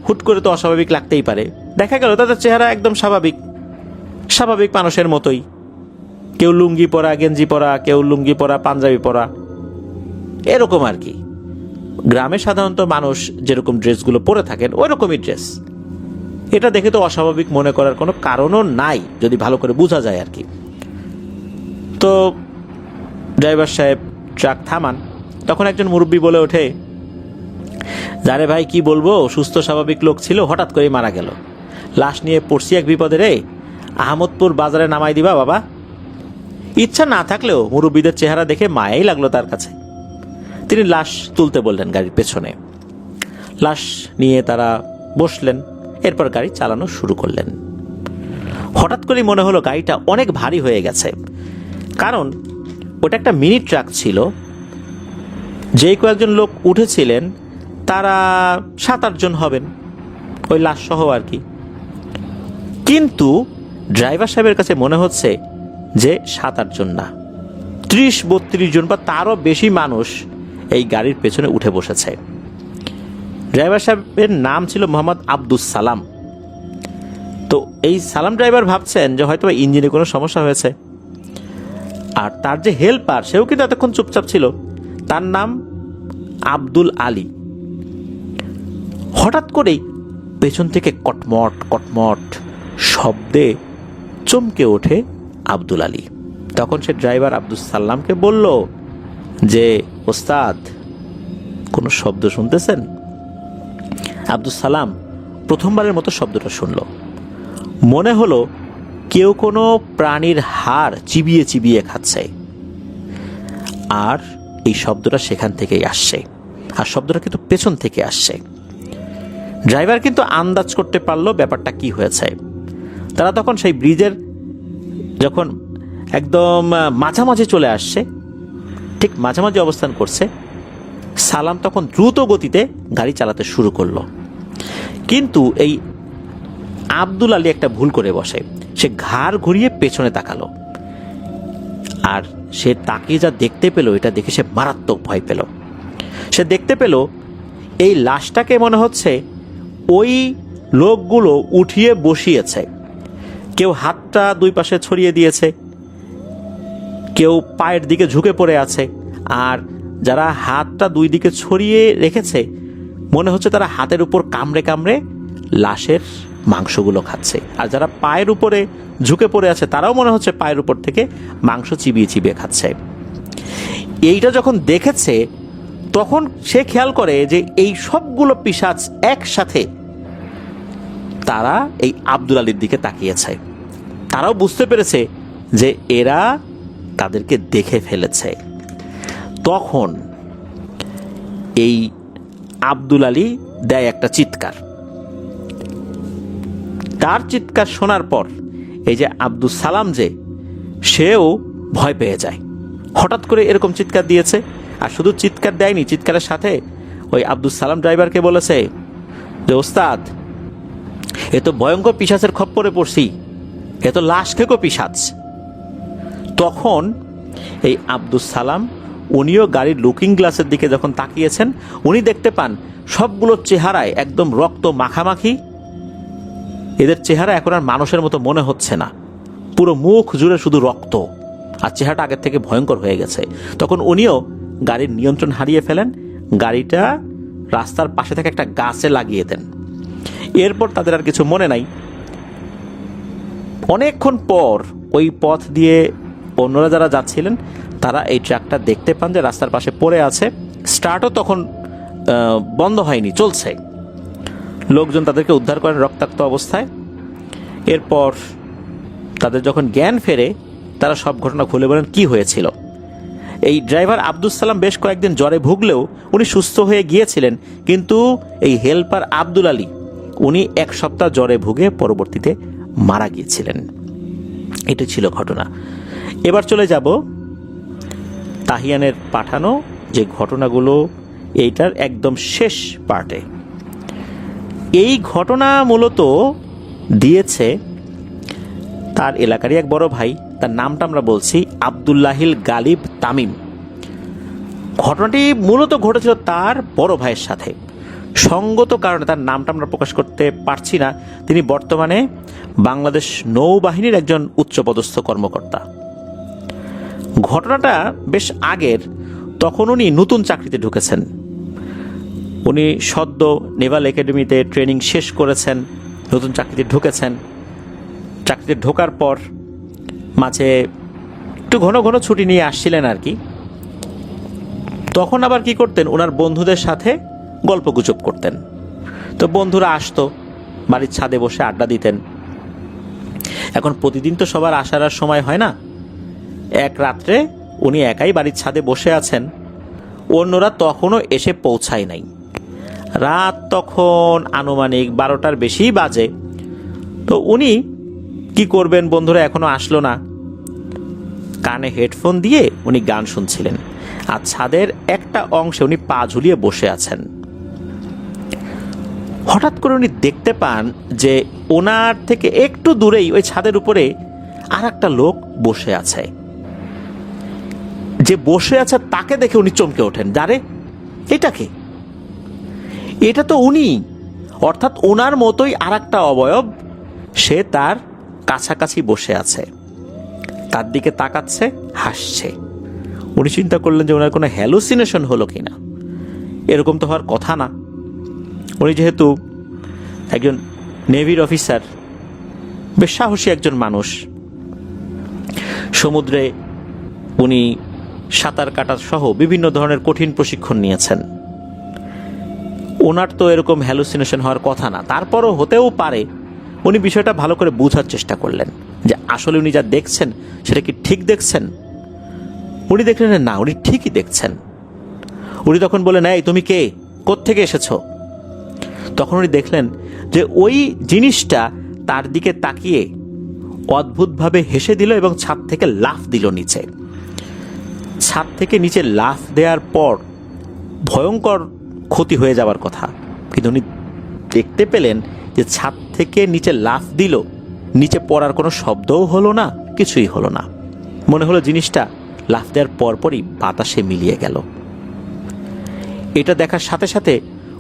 হুট করে তো অস্বাভাবিক লাগতেই পারে, দেখা গেল তাদের চেহারা একদম স্বাভাবিক, স্বাভাবিক মানুষের মতোই। কেউ লুঙ্গি পরা, গেঞ্জি পরা, কেউ লুঙ্গি পরা, পাঞ্জাবি পরা, এরকম আর কি। গ্রামে সাধারণত মানুষ যেরকম ড্রেসগুলো পরে থাকেন ওই রকমই ড্রেস। এটা দেখে তো অস্বাভাবিক মনে করার কোনো কারণও নাই যদি ভালো করে বোঝা যায় আর কি। তো ড্রাইভার সাহেব ট্রাক থামান। তখন একজন মুরব্বী বলে ওঠে, যারে ভাই কি বলবো, সুস্থ স্বাভাবিক লোক ছিল, হঠাৎ করে মারা গেল। লাশ নিয়ে পড়ছি এক বিপদে রে, আহমদপুর বাজারে নামাই দিবা বাবা। ইচ্ছা না থাকলেও মুরব্বীদের চেহারা দেখে মায়াই লাগলো তার কাছে। তিনি লাশ তুলতে বললেন গাড়ির পেছনে। লাশ নিয়ে তারা বসলেন, এরপর গাড়ি চালানো শুরু করলেন। হঠাৎ করে মনে হলো গাড়িটা অনেক ভারী হয়ে গেছে, কারণ ওটা একটা মিনি ট্রাক ছিল। যেই কয়েকজন লোক উঠেছিলেন তারা 7-8 জন হবেন, ওই লাশ সহ আর কি। কিন্তু ড্রাইভার সাহেবের কাছে মনে হচ্ছে যে 7-8 জন না, 30-32 জন বা তারও বেশি মানুষ এই গাড়ির পেছনে উঠে বসেছে। ড্রাইভার সাহেবের নাম ছিল মোহাম্মদ আব্দুস সালাম। তো এই সালাম ড্রাইভার ভাবছেন যে হয়তো ইঞ্জিনে কোনো সমস্যা হয়েছে। আর তার যে হেল্পার সেও কিন্তু এতক্ষণ চুপচাপ ছিল, তার নাম আব্দুল আলী। হঠাৎ করেই পেছন থেকে কটমট কটমট শব্দে চমকে ওঠে আব্দুল আলী। তখন সে ড্রাইভার আব্দুল সালামকে বলল যে ওস্তাদ, কোনো শব্দ শুনতেছেন? আব্দুল সালাম প্রথমবারের মতো শব্দটা শুনল। মনে হলো কেউ কোনো প্রাণীর হাড় চিবিয়ে চিবিয়ে খাচ্ছে। আর এই শব্দটা সেখান থেকেই আসছে, আর শব্দটা কিন্তু পেছন থেকে আসছে। ড্রাইভার কিন্তু আন্দাজ করতে পারলো ব্যাপারটা কি হয়েছে। তারা তখন সেই ব্রিজের যখন একদম মাঝামাঝি চলে আসছে, ঠিক মাঝামাঝি অবস্থান করছে, সালাম তখন দ্রুত গতিতে গাড়ি চালাতে শুরু করলো। কিন্তু এই আব্দুল আলী একটা ভুল করে বসে। সে ঘাড় ঘুরিয়ে পেছনে তাকালো, আর সে তাকিয়ে যা দেখতে পেল এটা দেখে সে মারাত্মক ভয় পেল। সে দেখতে পেল এই লাশটাকে মনে হচ্ছে ওই লোকগুলো উঠিয়ে বসিয়েছে। কেউ হাতটা দুই পাশে ছড়িয়ে দিয়েছে, কেউ পায়ের দিকে ঝুঁকে পড়ে আছে, আর যারা হাতটা দুই দিকে ছড়িয়ে রেখেছে মনে হচ্ছে তারা হাতের উপর কামড়ে কামড়ে লাশের মাংসগুলো খাচ্ছে, আর যারা পায়ের উপরে ঝুঁকে পড়ে আছে তারাও মনে হচ্ছে পায়ের উপর থেকে মাংস চিবিয়ে চিবিয়ে খাচ্ছে। এইটা যখন দেখেছে তখন সে খেয়াল করে যে এই সবগুলো পিশাচ একসাথে তারা এই আব্দুল আলীর দিকে তাকিয়েছে। তারাও বুঝতে পেরেছে যে এরা তাদেরকে দেখে ফেলেছে। তখন এই আব্দুল আলী দেয় একটা চিৎকার। তার চিৎকার শোনার পর এই যে আব্দুল সালাম যে সেও ভয় পেয়ে যায়। হঠাৎ করে এরকম চিৎকার দিয়েছে, আর শুধু চিৎকার দেয়নি, চিৎকারের সাথে ওই আব্দুল সালাম ড্রাইভারকে বলেছে যে ওস্তাদ, এ তো ভয়ঙ্কর পিশাচের খপ্পরে পড়ছি, এ তো লাশ খেকো পিশাচ। তখন এই আব্দুল সালাম উনিও গাড়ির লুকিং গ্লাসের দিকে যখন তাকিয়েছেন উনি দেখতে পান সবগুলোর চেহারায় একদম রক্ত মাখামাখি। এদের চেহারা এখন আর মানুষের মতো মনে হচ্ছে না, পুরো মুখ জুড়ে শুধু রক্ত, আর চেহারাটা আগের থেকে ভয়ঙ্কর হয়ে গেছে। তখন উনিও গাড়ির নিয়ন্ত্রণ হারিয়ে ফেলেন, গাড়িটা রাস্তার পাশে থেকে একটা গাছে লাগিয়ে দেন। এরপর তাদের আর কিছু মনে নাই। অনেকক্ষণ পর ওই পথ দিয়ে অন্যরা যারা যাচ্ছিলেন তারা এই ট্রাকটা দেখতে পান যে রাস্তার পাশে পড়ে আছে, স্টার্টও তখন বন্ধ হয়নি, চলছে। লোকজন তাদেরকে উদ্ধার করেন রক্তাক্ত অবস্থায়। এরপর তাদের যখন জ্ঞান ফেরে তারা সব ঘটনা খুলে বলেন কি হয়েছিল। এই ড্রাইভার আব্দুল সালাম বেশ কয়েকদিন জ্বরে ভুগলেও উনি সুস্থ হয়ে গিয়েছিলেন, কিন্তু এই হেল্পার আব্দুল আলী উনি এক সপ্তাহ জ্বরে ভুগে পরবর্তীতে মারা গিয়েছিলেন। এটা ছিল ঘটনা। এবার চলে যাব তাহিয়ানের পাঠানো যে ঘটনাগুলো, এইটার একদম শেষ পার্টে। এই ঘটনা মূলত দিয়েছে তার এলাকারই এক বড় ভাই, তার নামটা আমরা বলছি আব্দুল্লাহিল গালিব তামিম। ঘটনাটি মূলত ঘটেছিল তার বড় ভাইয়ের সাথে। সঙ্গত কারণে তার নামটা আমরা প্রকাশ করতে পারছি না। তিনি বর্তমানে বাংলাদেশ নৌবাহিনীর একজন উচ্চপদস্থ কর্মকর্তা। ঘটনাটা বেশ আগের, তখন উনি নতুন চাকরিতে ঢুকেছেন। উনি সদ্য নেভাল একাডেমিতে ট্রেনিং শেষ করেছেন, নতুন চাকরিতে ঢুকেছেন। চাকরিতে ঢোকার পর মাঝে একটু ঘন ঘন ছুটি নিয়ে আসছিলেন আর কি। তখন আবার কি করতেন, ওনার বন্ধুদের সাথে গল্পগুজব করতেন। তো বন্ধুরা আসতো, বাড়ির ছাদে বসে আড্ডা দিতেন। এখন প্রতিদিন তো সবার আসার আর সময় হয় না। এক রাত্রে উনি একাই বাড়ির ছাদে বসে আছেন, অন্যরা তখনও এসে পৌঁছায় নাই। রাত তখন আনুমানিক 12টার বেশি বাজে। তো উনি কি করবেন, বন্ধুরা এখনো আসলো না, কানে হেডফোন দিয়ে উনি গান শুনছিলেন, আর ছাদের একটা অংশে উনি পা ঝুলিয়ে বসে আছেন। হঠাৎ করে উনি দেখতে পান যে ওনার থেকে একটু দূরেই ওই ছাদের উপরে আর একটা লোক বসে আছে। যে বসে আছে তাকে দেখে উনি চমকে ওঠেন, যারে এটাকে, এটা তো উনি, অর্থাৎ ওনার মতোই আর একটা অবয়ব, সে তার কাছাকাছি বসে আছে, তার দিকে তাকাচ্ছে, হাসছে। উনি চিন্তা করলেন যে ওনার কোনো হ্যালুসিনেশন হলো কিনা, এরকম তো হওয়ার কথা না। উনি যেহেতু একজন নেভির অফিসার, বেশ সাহসী একজন মানুষ, সমুদ্রে উনি সাঁতার কাটার সহ বিভিন্ন ধরনের কঠিন প্রশিক্ষণ নিয়েছেন। ওনার তো এরকম হ্যালুসিনেশন হওয়ার কথা না, তারপরও হতেও পারে। উনি বিষয়টা ভালো করে বোঝার চেষ্টা করলেন যে আসলে উনি যা দেখছেন সেটা কি ঠিক দেখছেন। উনি দেখলেন না, উনি ঠিকই দেখছেন। উনি তখন বলেন, এই তুমি কে, কোত্থেকে এসেছো? তখন উনি দেখলেন যে ওই জিনিসটা তার দিকে তাকিয়ে অদ্ভুতভাবে হেসে দিল এবং ছাদ থেকে লাফ দিল নিচে। ছাদ থেকে নিচে লাফ দেওয়ার পর ভয়ঙ্কর ক্ষতি হয়ে যাওয়ার কথা, কিন্তু উনি দেখতে পেলেন যে ছাদ থেকে নিচে লাফ দিল নিচে পড়ার কোনো শব্দও হলো না, কিছুই হলো না। মনে হলো জিনিসটা লাফ দেওয়ার পরপরই বাতাসে মিলিয়ে গেল। এটা দেখার সাথে সাথে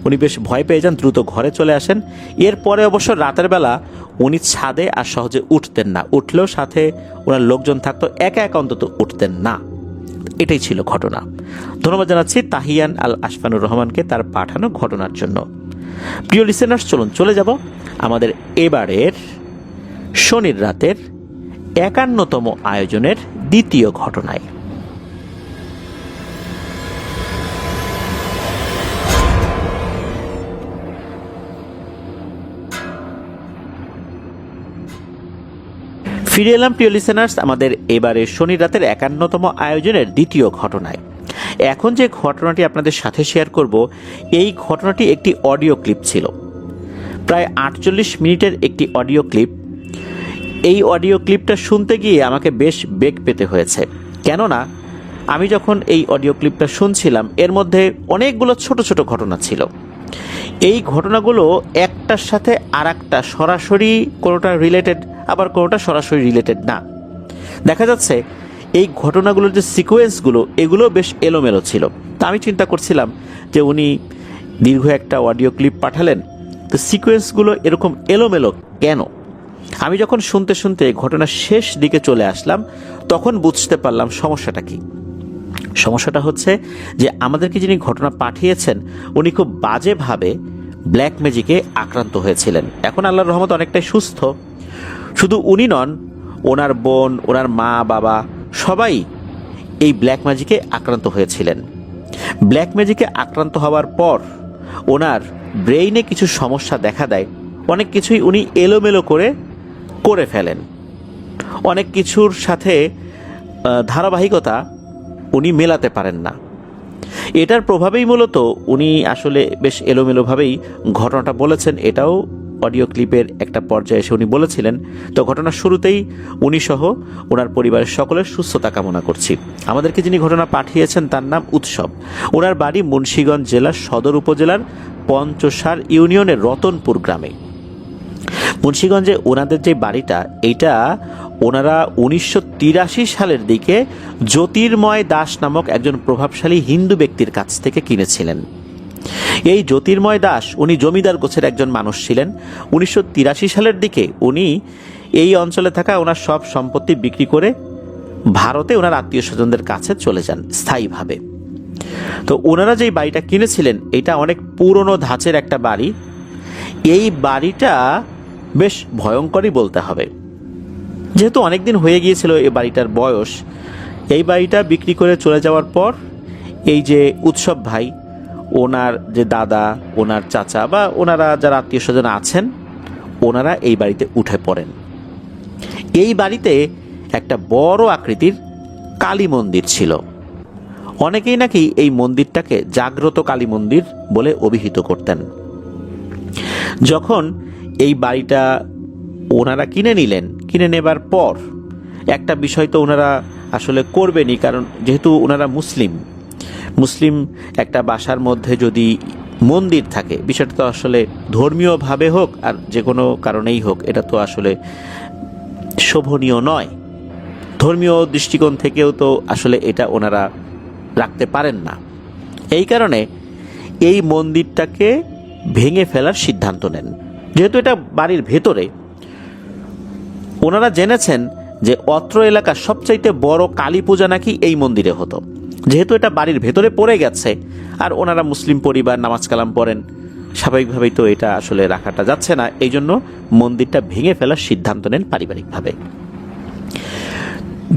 উনি বেশ ভয় পেয়ে যান, দ্রুত ঘরে চলে আসেন। এরপরে অবশ্য রাতের বেলা উনি ছাদে আর সহজে উঠতেন না, উঠলেও সাথে ওনার লোকজন থাকতো, একা একা অন্তত উঠতেন না। এটাই ছিল ঘটনা। ধন্যবাদ জানাচ্ছি তাহিয়ান আল আশফানুর রহমানকে তার পাঠানো ঘটনার জন্য। প্রিয় লিসেনার্স, চলুন চলে যাব আমাদের এবারের শনির রাতের 51তম আয়োজনের দ্বিতীয় ঘটনায়। ফিরে এলাম প্রিয় লিসেনার্স আমাদের এবারে শনির রাতের 51তম আয়োজনের দ্বিতীয় ঘটনায়। এখন যে ঘটনাটি আপনাদের সাথে শেয়ার করব, এই ঘটনাটি একটি অডিও ক্লিপ ছিল, প্রায় 48 মিনিটের একটি অডিও ক্লিপ। এই অডিও ক্লিপটা শুনতে গিয়ে আমাকে বেশ বেগ পেতে হয়েছে, কেননা আমি যখন এই অডিও ক্লিপটা শুনছিলাম এর মধ্যে অনেকগুলো ছোট ছোট ঘটনা ছিল। এই ঘটনাগুলো একটার সাথে আর একটা সরাসরি কোনোটা রিলেটেড, আবার কোনোটা সরাসরি রিলেটেড না। দেখা যাচ্ছে এই ঘটনাগুলোর যে সিকোয়েন্সগুলো এগুলো বেশ এলোমেলো ছিল। তা আমি চিন্তা করছিলাম যে উনি দীর্ঘ একটা অডিও ক্লিপ পাঠালেন, তো সিকোয়েন্সগুলো এরকম এলোমেলো কেন? আমি যখন শুনতে শুনতে ঘটনার শেষ দিকে চলে আসলাম তখন বুঝতে পারলাম সমস্যাটা কি। সমস্যাটা হচ্ছে যে আমাদেরকে যিনি ঘটনা পাঠিয়েছেন উনি খুব বাজেভাবে ব্ল্যাক ম্যাজিকে আক্রান্ত হয়েছিলেন। এখন আল্লাহর রহমত অনেকটাই সুস্থ। শুধু উনি নন, ওনার বোন, ওনার মা বাবা সবাই এই ব্ল্যাক ম্যাজিকে আক্রান্ত হয়েছিলেন। ব্ল্যাক ম্যাজিকে আক্রান্ত হওয়ার পর ওনার ব্রেইনে কিছু সমস্যা দেখা দেয়, অনেক কিছুই উনি এলোমেলো করে ফেলেন, অনেক কিছুর সাথে ধারাবাহিকতা উনি মেলাতে পারেন না। এটার প্রভাবেই মূলত উনি আসলে বেশ এলোমেলোভাবেই ঘটনাটা বলেছেন। এটাও অডিও ক্লিপের একটা পর্যায়ে এসে উনি বলেছিলেন। তো ঘটনার শুরুতেই উনি সহ ওনার পরিবারের সকলের সুস্থতা কামনা করছি। আমাদেরকে যিনি ঘটনা পাঠিয়েছেন তার নাম উৎসব। ওনার বাড়ি মুন্সিগঞ্জ জেলার সদর উপজেলার পঞ্চসার ইউনিয়নের রতনপুর গ্রামে। মুন্সিগঞ্জে ওনাদের যে বাড়িটা, এইটা ওনারা 1983 সালের দিকে জ্যোতির্ময় দাস নামক একজন প্রভাবশালী হিন্দু ব্যক্তির কাছ থেকে কিনেছিলেন। এই জ্যোতির্ময় দাস উনি জমিদার গোছের একজন মানুষ ছিলেন। 1983 সালের দিকে উনি এই অঞ্চলে থাকা ওনার সব সম্পত্তি বিক্রি করে ভারতে ওনার আত্মীয় স্বজনদের কাছে চলে যান স্থায়ীভাবে। তো ওনারা যেই বাড়িটা কিনেছিলেন এটা অনেক পুরনো ধাঁচের একটা বাড়ি। এই বাড়িটা বেশ ভয়ঙ্করই বলতে হবে, যেহেতু অনেকদিন হয়ে গিয়েছিল এই বাড়িটার বয়স। এই বাড়িটা বিক্রি করে চলে যাওয়ার পর এই যে উৎসব ভাই, ওনার যে দাদা, ওনার চাচা বা ওনারা যারা আত্মীয় স্বজন আছেন, ওনারা এই বাড়িতে উঠে পড়েন। এই বাড়িতে একটা বড় আকৃতির কালী মন্দির ছিল। অনেকেই নাকি এই মন্দিরটাকে জাগ্রত কালী মন্দির বলে অভিহিত করতেন। যখন এই বাড়িটা ওনারা কিনে নিলেন, কিনে নেবার পর একটা বিষয় তো ওনারা আসলে করবেনই, কারণ যেহেতু ওনারা মুসলিম একটা বাসার মধ্যে যদি মন্দির থাকে, বিষয়টা তো আসলে ধর্মীয়ভাবে হোক আর যে কোনো কারণেই হোক, এটা তো আসলে শোভনীয় নয়। ধর্মীয় দৃষ্টিকোণ থেকেও তো আসলে এটা ওনারা রাখতে পারেন না। এই কারণে এই মন্দিরটাকে ভেঙে ফেলার সিদ্ধান্ত নেন। যেহেতু এটা বাড়ির ভেতরে, ওনারা জেনেছেন যে অত্র এলাকার সবচাইতে বড় কালী পূজা নাকি এই মন্দিরে হতো। যেহেতু এটা বাড়ির ভেতরে পড়ে গেছে আর ওনারা মুসলিম পরিবার, নামাজ কালাম পড়েন, স্বাভাবিকভাবেই তো এটা আসলে রাখাটা যাচ্ছে না। এই জন্য মন্দিরটা ভেঙে ফেলার সিদ্ধান্ত নেন পারিবারিকভাবে।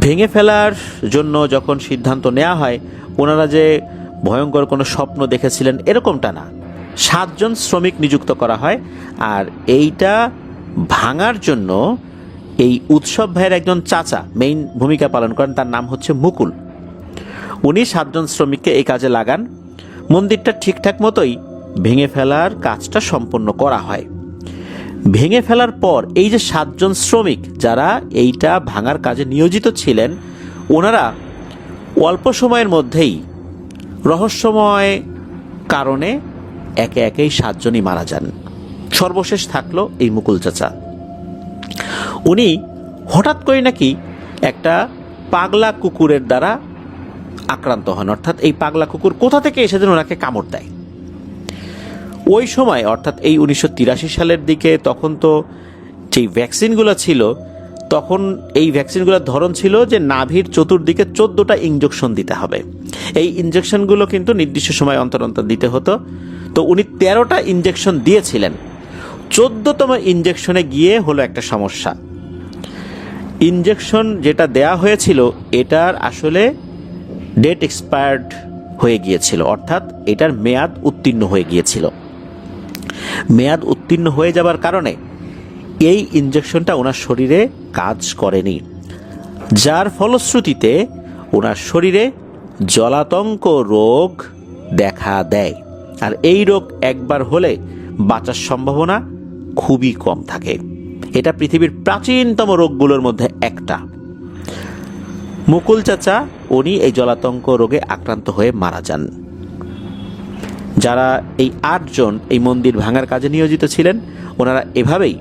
ভেঙে ফেলার জন্য যখন সিদ্ধান্ত নেওয়া হয়, ওনারা যে ভয়ঙ্কর কোনো স্বপ্ন দেখেছিলেন এরকমটা না। 7 জন শ্রমিক নিযুক্ত করা হয়, আর এইটা ভাঙার জন্য এই উৎসব ভাইয়ের একজন চাচা মেইন ভূমিকা পালন করেন, তার নাম হচ্ছে মুকুল। উনি 7 জন শ্রমিককে এই কাজে লাগান। মন্দিরটা ঠিকঠাক মতোই ভেঙে ফেলার কাজটা সম্পন্ন করা হয়। ভেঙে ফেলার পর এই যে 7 জন শ্রমিক যারা এইটা ভাঙার কাজে নিয়োজিত ছিলেন, ওনারা অল্প সময়ের মধ্যেই রহস্যময় কারণে একে একেই 7 জনই মারা যান। সর্বশেষ থাকলো এই মুকুল চাচা। উনি হঠাৎ করে নাকি একটা পাগলা কুকুরের দ্বারা আক্রান্ত হন, অর্থাৎ এই পাগলা কুকুর কোথা থেকে এসে যেন ওনাকে কামড় দেয়। ওই সময় অর্থাৎ এই 1983 সালের দিকে তখন তো যেই ভ্যাকসিনগুলো ছিল, তখন এই ভ্যাকসিনগুলোর ধরন ছিল যে নাভির চতুর্দিকে 14টা ইঞ্জেকশন দিতে হবে। এই ইঞ্জেকশনগুলো কিন্তু নির্দিষ্ট সময় অন্তর অন্তর দিতে হতো। তো উনি 13টা ইঞ্জেকশন দিয়েছিলেন। 14তম ইঞ্জেকশনে গিয়ে হলো একটা সমস্যা। ইঞ্জেকশন যেটা দেয়া হয়েছিল এটার আসলে ডেট এক্সপায়ার্ড হয়ে গিয়েছিল, অর্থাৎ এটার মেয়াদ উত্তীর্ণ হয়ে গিয়েছিল। মেয়াদ উত্তীর্ণ হয়ে যাবার কারণে এই ইঞ্জেকশনটা ওনার শরীরে কাজ করেনি, যার ফলশ্রুতিতে ওনার শরীরে জলাতঙ্ক রোগ দেখা দেয়। আর এই রোগ একবার হলে বাঁচার সম্ভাবনা খুবই কম থাকে। এটা পৃথিবীর প্রাচীনতম রোগগুলোর মধ্যে একটা। মুকুল চাচা উনি এই জলাতঙ্ক রোগে আক্রান্ত হয়ে মারা যান। যারা এই 8 জন এই মন্দির ভাঙার কাজে নিয়োজিত ছিলেন ওনারা এভাবেই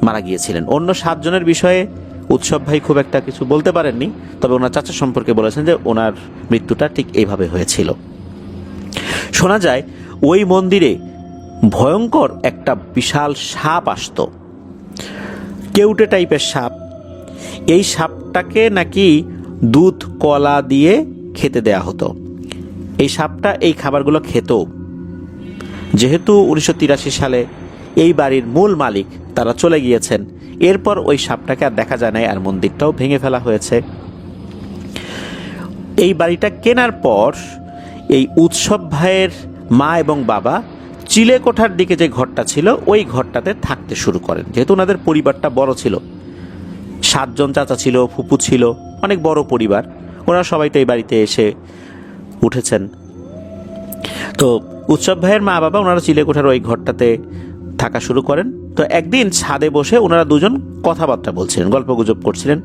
মারা গিয়েছিলেন। অন্য 7 জনের বিষয়ে উৎসব ভাই খুব একটা কিছু বলতে পারেননি, তবে ওনার চাচা সম্পর্কে বলেছেন যে ওনার মৃত্যুটা ঠিক এইভাবে হয়েছিল। শোনা যায় ওই মন্দিরে ভয়ঙ্কর একটা বিশাল সাপ আসতো, কেউটে টাইপের সাপ। এই সাপটাকে নাকি দুধ কলা দিয়ে খেতে দেয়া হতো। এই সাপটা এই খাবারগুলো খেত। যেহেতু 1983 সালে এই বাড়ির মূল মালিক তারা চলে গিয়েছেন, এরপর ওই সাপটাকে আর দেখা যায় নাই, আর মন্দিরটাও ভেঙে ফেলা হয়েছে। এই বাড়িটা কেনার পর এই উৎসব ভাইয়ের মা এবং বাবা চিলেকোঠার দিকে যে ঘরটা ছিল ওই ঘরটাতে থাকতে শুরু করেন। যেহেতু ওনাদের পরিবারটা বড় ছিল, 7 জন চাচা ছিল, ফুপু ছিল, অনেক বড় পরিবার। ওনারা সবাই তো এই বাড়িতে এসে উঠেছেন। তো উৎসব ভাইয়ের মা বাবা ওনারা চিলেকোঠার ওই ঘরটাতে থাকা শুরু করেন। তো একদিন ছাদে বসে ওনারা দুজন কথাবার্তা বলছিলেন, গল্পগুজব করছিলেন।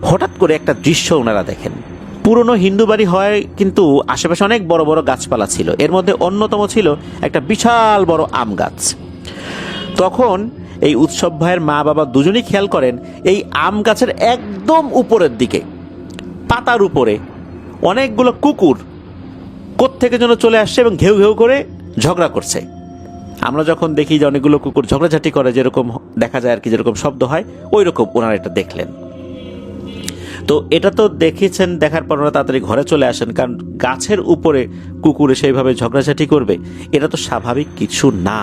হঠাৎ করে একটা দৃশ্য ওনারা দেখেন। পুরনো হিন্দু বাড়ি হয় কিন্তু আশেপাশে অনেক বড় বড় গাছপালা ছিল। এর মধ্যে অন্যতম ছিল একটা বিশাল বড় আম গাছ। তখন এই উৎসব ভাইয়ের মা বাবা দুজনেই খেয়াল করেন এই আম গাছের একদম উপরের দিকে পাতার উপরে অনেকগুলো কুকুর কোত্থেকে যেন চলে আসছে এবং ঘেউ ঘেউ করে ঝগড়া করছে। আমরা যখন দেখি যে অনেকগুলো কুকুর ঝগড়াঝাটি করে যেরকম দেখা যায় আর কি, যেরকম শব্দ হয়, ওই রকম ওনারা এটা দেখলেন। তো এটা তো দেখেছেন, দেখার পর ওরা তাড়াতাড়ি ঘরে চলে আসেন, কারণ গাছের উপরে কুকুরে সেইভাবে ঝগড়াঝাটি করবে এটা তো স্বাভাবিক কিছু না।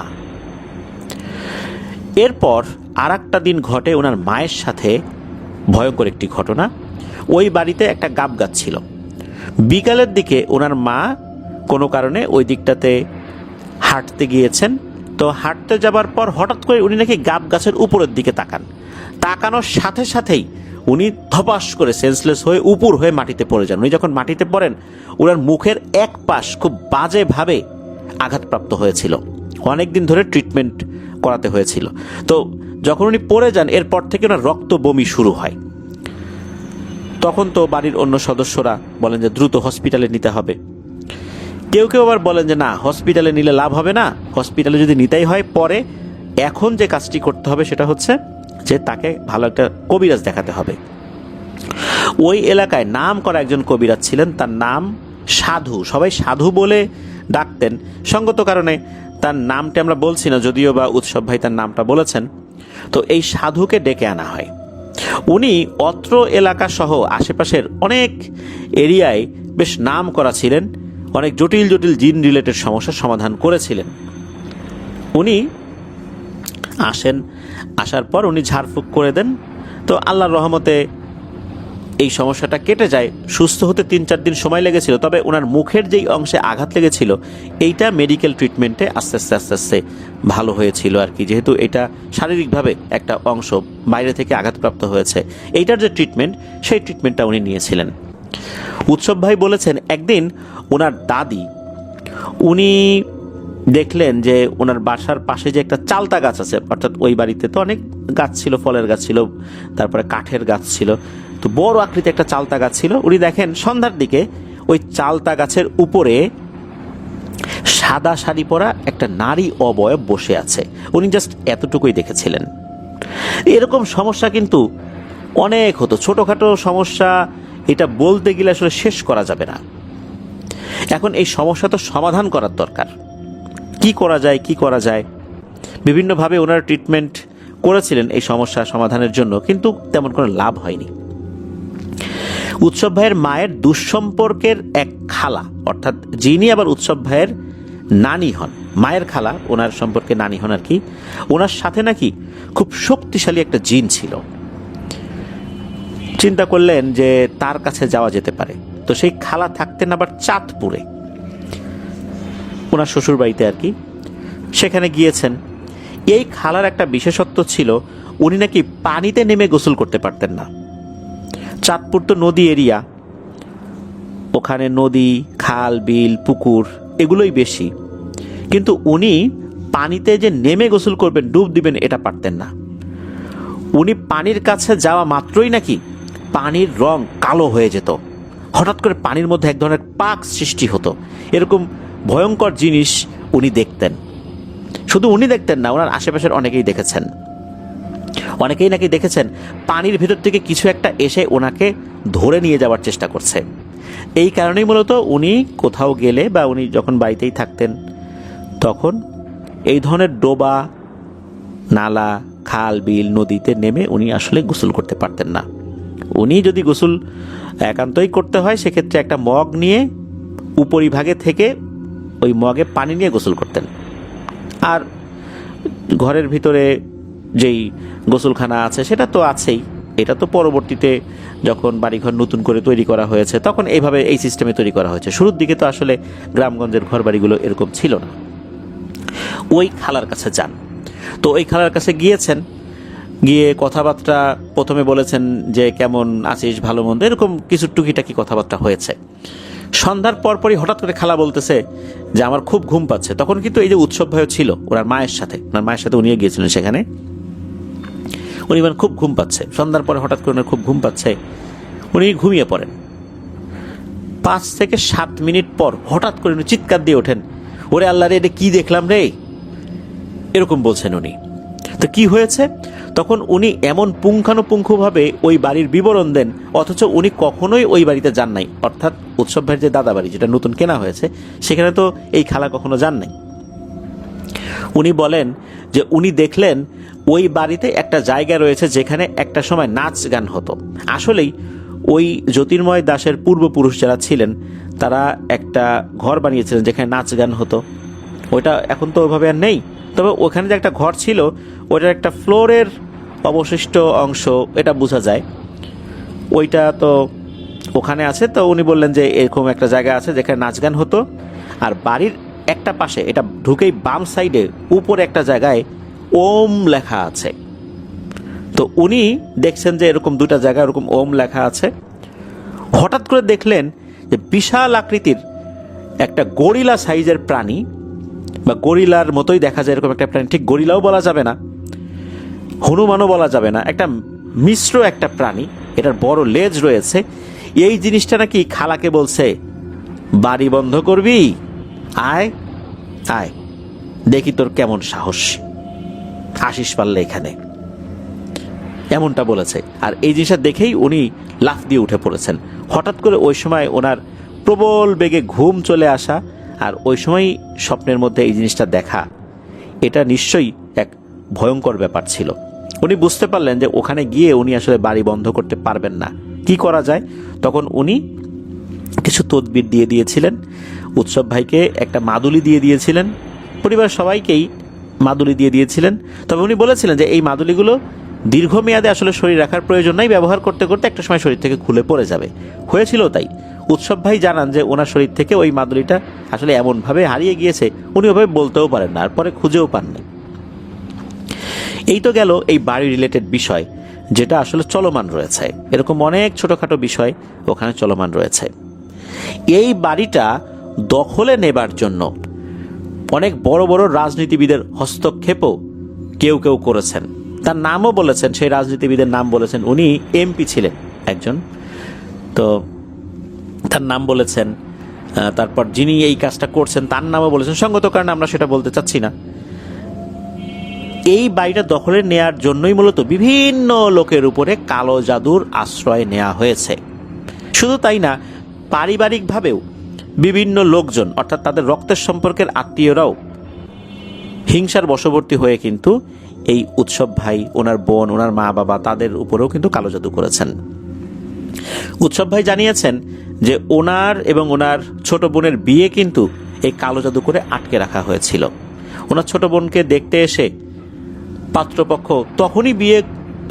এরপর আর একটা দিন ঘটে ওনার মায়ের সাথে ভয়ঙ্কর একটি ঘটনা। ওই বাড়িতে একটা গাব গাছ ছিল। বিকালের দিকে ওনার মা কোনো কারণে ওই দিকটাতে হাঁটতে গিয়েছেন। তো হাঁটতে যাবার পর হঠাৎ করে উনি নাকি গাব গাছের উপরের দিকে তাকান। তাকানোর সাথে সাথেই উনি ধপাস করে সেন্সলেস হয়ে উপর হয়ে মাটিতে পড়ে যান। উনি যখন মাটিতে পড়েন ওনার মুখের এক পাশ খুব বাজেভাবে আঘাতপ্রাপ্ত হয়েছিল, অনেকদিন ধরে ট্রিটমেন্ট করাতে হয়েছিল। তো যখন উনি পড়ে যান এরপর থেকে ওনার রক্ত বমি শুরু হয়। তখন তো বাড়ির অন্য সদস্যরা বলেন যে দ্রুত হসপিটালে নিতে হবে। কেউ কেউ আবার বলেন যে না, হসপিটালে নিলে লাভ হবে না, হসপিটালে যদি নিতেই হয় পরে, এখন যে কাজটি করতে হবে সেটা হচ্ছে যে তাকে ভালো একটা কবিরাজ দেখাতে হবে। ওই এলাকায় নাম করা একজন কবিরাজ ছিলেন, তার নাম সাধু। সবাই সাধু বলে ডাকতেন, সঙ্গত কারণে তার নামটা আমরা বলছি না, যদিও বা উৎসব ভাই তার নামটা বলেছেন। তো এই সাধুকে ডেকে আনা হয়। উনি অত্র এলাকা সহ আশেপাশের অনেক এরিয়ায় বেশ নাম করা ছিলেন, অনেক জটিল জটিল জিন রিলেটেড সমস্যার সমাধান করেছিলেন। উনি আসেন, আসার পর উনি ঝাড়ফুঁক করে দেন। তো আল্লাহর রহমতে এই সমস্যাটা কেটে যায়। সুস্থ হতে 3-4 দিন সময় লেগেছিল, তবে ওনার মুখের যেই অংশে আঘাত লেগেছিল এইটা মেডিকেল ট্রিটমেন্টে আস্তে আস্তে আস্তে আস্তে ভালো হয়েছিল আর কি। যেহেতু এটা শারীরিকভাবে একটা অংশ বাইরে থেকে আঘাতপ্রাপ্ত হয়েছে, এইটার যে ট্রিটমেন্ট সেই ট্রিটমেন্টটা উনি নিয়েছিলেন। উৎসব ভাই বলেছেন একদিন ওনার দাদি উনি দেখলেন যে ওনার বাসার পাশে যে একটা চালতা গাছ আছে, অর্থাৎ ওই বাড়িতে তো অনেক গাছ ছিল, ফলের গাছ ছিল, তারপরে কাঠের গাছ ছিল, তো বড় আকৃতি একটা চালতা গাছ ছিল। উনি দেখেন সন্ধ্যার দিকে ওই চালতা গাছের উপরে সাদা শাড়ি পরা একটা নারী অবয়ব বসে আছে। উনি জাস্ট এতটুকুই দেখেছিলেন। এরকম সমস্যা কিন্তু অনেক হতো, ছোটখাটো সমস্যা, এটা বলতে গেলে আসলে শেষ করা যাবে না। এখন এই সমস্যা তো সমাধান করার দরকার। কি করা যায়, বিভিন্নভাবে ওনারা ট্রিটমেন্ট করেছিলেন এই সমস্যা সমাধানের জন্য, কিন্তু তেমন কোনো লাভ হয়নি। উৎসব ভাইয়ের মায়ের দুঃসম্পর্কের এক খালা, অর্থাৎ যিনি আবার উৎসব ভাইয়ের নানি হন, মায়ের খালা ওনার সম্পর্কে নানি হন আর কি, ওনার সাথে নাকি খুব শক্তিশালী একটা জিন ছিল। চিন্তা করলেন যে তার কাছে যাওয়া যেতে পারে। তো সেই খালা থাকতেন আবার চাঁদপুরে, ওনার শ্বশুর বাড়িতে আর কি। সেখানে গিয়েছেন। এই খালার একটা বিশেষত্ব ছিল, উনি নাকি পানিতে নেমে গোসল করতে পারতেন না। চাঁদপুর তো নদী এরিয়া, ওখানে নদী, খাল, বিল, পুকুর এগুলোই বেশি, কিন্তু উনি পানিতে যে নেমে গোসল করবেন, ডুব দিবেন, এটা পারতেন না। উনি পানির কাছে যাওয়া মাত্রই নাকি পানির রং কালো হয়ে যেত, হঠাৎ করে পানির মধ্যে এক ধরনের পাক সৃষ্টি হতো। এরকম ভয়ঙ্কর জিনিস উনি দেখতেন। শুধু উনি দেখতেন না, ওনার আশেপাশের অনেকেই দেখেছেন। অনেকেই নাকি দেখেছেন পানির ভেতর থেকে কিছু একটা এসে ওনাকে ধরে নিয়ে যাওয়ার চেষ্টা করছে। এই কারণেই মূলত উনি কোথাও গেলে বা উনি যখন বাড়িতেই থাকতেন, তখন এই ধরনের ডোবা, নালা, খাল, বিল, নদীতে নেমে উনি আসলে গোসল করতে পারতেন না। উনি যদি গোসল একান্তই করতে হয়, সেক্ষেত্রে একটা মগ নিয়ে উপরিভাগে থেকে ওই মগে পানি নিয়ে গোসল করতেন। আর ঘরের ভিতরে যেই গোসলখানা আছে সেটা তো আছেই। এটা তো পরবর্তীতে যখন বাড়িঘর নতুন করে তৈরি করা হয়েছে তখন এইভাবে এই সিস্টেমে তৈরি করা হয়েছে। শুরুর দিকে তো আসলে গ্রামগঞ্জের ঘর বাড়িগুলো এরকম ছিল না। ওই খালার কাছে যান। তো ওই খালার কাছে গিয়েছেন, গিয়ে কথাবার্তা প্রথমে বলেছেন যে কেমন আছিস, ভালো মন্দ, এরকম কিছু টুকিটাকি কথাবার্তা হয়েছে। সন্ধ্যার পরপরই হঠাৎ করে খালা বলতেছে যে আমার খুব ঘুম পাচ্ছে। তখন কিন্তু এই যে উৎসব ভাইও ছিল ওনার মায়ের সাথে উনিও গিয়েছিলেন সেখানে। উনি মানে খুব ঘুম পাচ্ছে, সন্ধ্যার পরে হঠাৎ করে ওনার খুব ঘুম পাচ্ছে, উনি ঘুমিয়ে পড়েন। 5 থেকে 7 মিনিট পর হঠাৎ করে উনি চিৎকার দিয়ে ওঠেন, ওরে আল্লাহ রে, এটা কি দেখলাম রে, এরকম বলছেন উনি। তো কি হয়েছে? তখন উনি এমন পুঙ্খানুপুঙ্খভাবে ওই বাড়ির বিবরণ দেন, অথচ উনি কখনোই ওই বাড়িতে যান নাই। অর্থাৎ উৎসব ভাইয়ের যে দাদা বাড়ি, যেটা নতুন কেনা হয়েছে, সেখানে তো এই খালা কখনো যান নাই। উনি বলেন যে উনি দেখলেন ওই বাড়িতে একটা জায়গা রয়েছে যেখানে একটা সময় নাচ গান হতো। আসলেই ওই জ্যোতির্ময় দাসের পূর্বপুরুষ যারা ছিলেন তারা একটা ঘর বানিয়েছিলেন যেখানে নাচ গান হতো। ওইটা এখন তো ওইভাবে আর নেই, তবে ওখানে যে একটা ঘর ছিল ওইটার একটা ফ্লোরের অবশিষ্ট অংশ, এটা বোঝা যায়। ওইটা তো ওখানে আছে। তো উনি বললেন যে এরকম একটা জায়গা আছে যেখানে নাচ গান হতো, আর বাড়ির একটা পাশে, এটা ঢুকেই বাম সাইডে উপরে একটা জায়গায় ওম লেখা আছে। তো উনি দেখছেন যে এরকম দুটা জায়গায় এরকম ওম লেখা আছে। হঠাৎ করে দেখলেন যে বিশাল আকৃতির একটা গরিলা সাইজের প্রাণী, বা গরিলার মতোই দেখা যায় এরকম একটা প্রাণী, ঠিক গরিলাও বলা যাবে না, হনুমানও বলা যাবে না, একটা মিশ্র একটা প্রাণী, এটার বড় লেজ রয়েছে। এই জিনিসটা নাকি খালাকে বলছে, বাড়ি বন্ধ করবি, আয় আয়, দেখি তোর কেমন সাহস, আসিস পারলে এখানে, এমনটা বলেছে। আর এই জিনিসটা দেখেই উনি লাফ দিয়ে উঠে পড়েছেন। হঠাৎ করে ওই সময় ওনার প্রবল বেগে ঘুম চলে আসা, আর ওই সময় স্বপ্নের মধ্যে এই জিনিসটা দেখা, এটা নিশ্চয়ই এক ভয়ঙ্কর ব্যাপার ছিল। উনি বুঝতে পারলেন যে ওখানে গিয়ে উনি আসলে বাড়ি বন্ধ করতে পারবেন না। কি করা যায়? তখন উনি কিছু তদবির দিয়ে দিয়েছিলেন। উৎসব ভাইকে একটা মাদুলি দিয়ে দিয়েছিলেন, পরিবার সবাইকেই মাদুলি দিয়ে দিয়েছিলেন। তবে উনি বলেছিলেন যে এই মাদুলিগুলো দীর্ঘমেয়াদে আসলে শরীর রাখার প্রয়োজন নাই, ব্যবহার করতে করতে একটা সময় শরীর থেকে খুলে পড়ে যাবে। হয়েছিল তাই। উৎসব ভাই জানান যে ওনার শরীর থেকে ওই মাদুলিটা আসলে এমনভাবে হারিয়ে গিয়েছে উনি ওভাবে বলতেও পারেন না, আর পরে খুঁজেও পাননি। এই তো গেল এই বাড়ি রিলেটেড বিষয়, যেটা আসলে চলমান রয়েছে। এরকম অনেক ছোটখাটো বিষয় ওখানে চলমান রয়েছে। এই বাড়িটা দখলে নেবার জন্য অনেক বড় বড় রাজনীতিবিদের হস্তক্ষেপও কেউ কেউ করেছেন। তার নামও বলেছেন, সেই রাজনীতিবিদের নাম বলেছেন, উনি এমপি ছিলেন একজন, তো তার নাম বলেছেন। তারপর যিনি এই কাজটা করছেন তার নামও বলেছেন, সঙ্গত কারণে আমরা সেটা বলতে চাচ্ছি না। এই বাড়িটা দখলে নেয়ার জন্যই মূলত বিভিন্ন লোকের উপরে কালো জাদুর আশ্রয় নেওয়া হয়েছে। শুধু তাই না, পারিবারিকভাবেও বিভিন্ন লোকজন অর্থাৎ তাদের রক্তের সম্পর্কের আত্মীয়রাও হিংসার বশবর্তী হয়ে কিন্তু এই উৎসব ভাই, ওনার বোন, ওনার মা বাবা, তাদের উপরেও কিন্তু কালো জাদু করেছেন। উৎসব ভাই জানিয়েছেন যে ওনার এবং ওনার ছোট বোনের বিয়ে কিন্তু এই কালো জাদু করে আটকে রাখা হয়েছিল। ওনার ছোট বোনকে দেখতে এসে পাত্রপক্ষ তখনই বিয়ে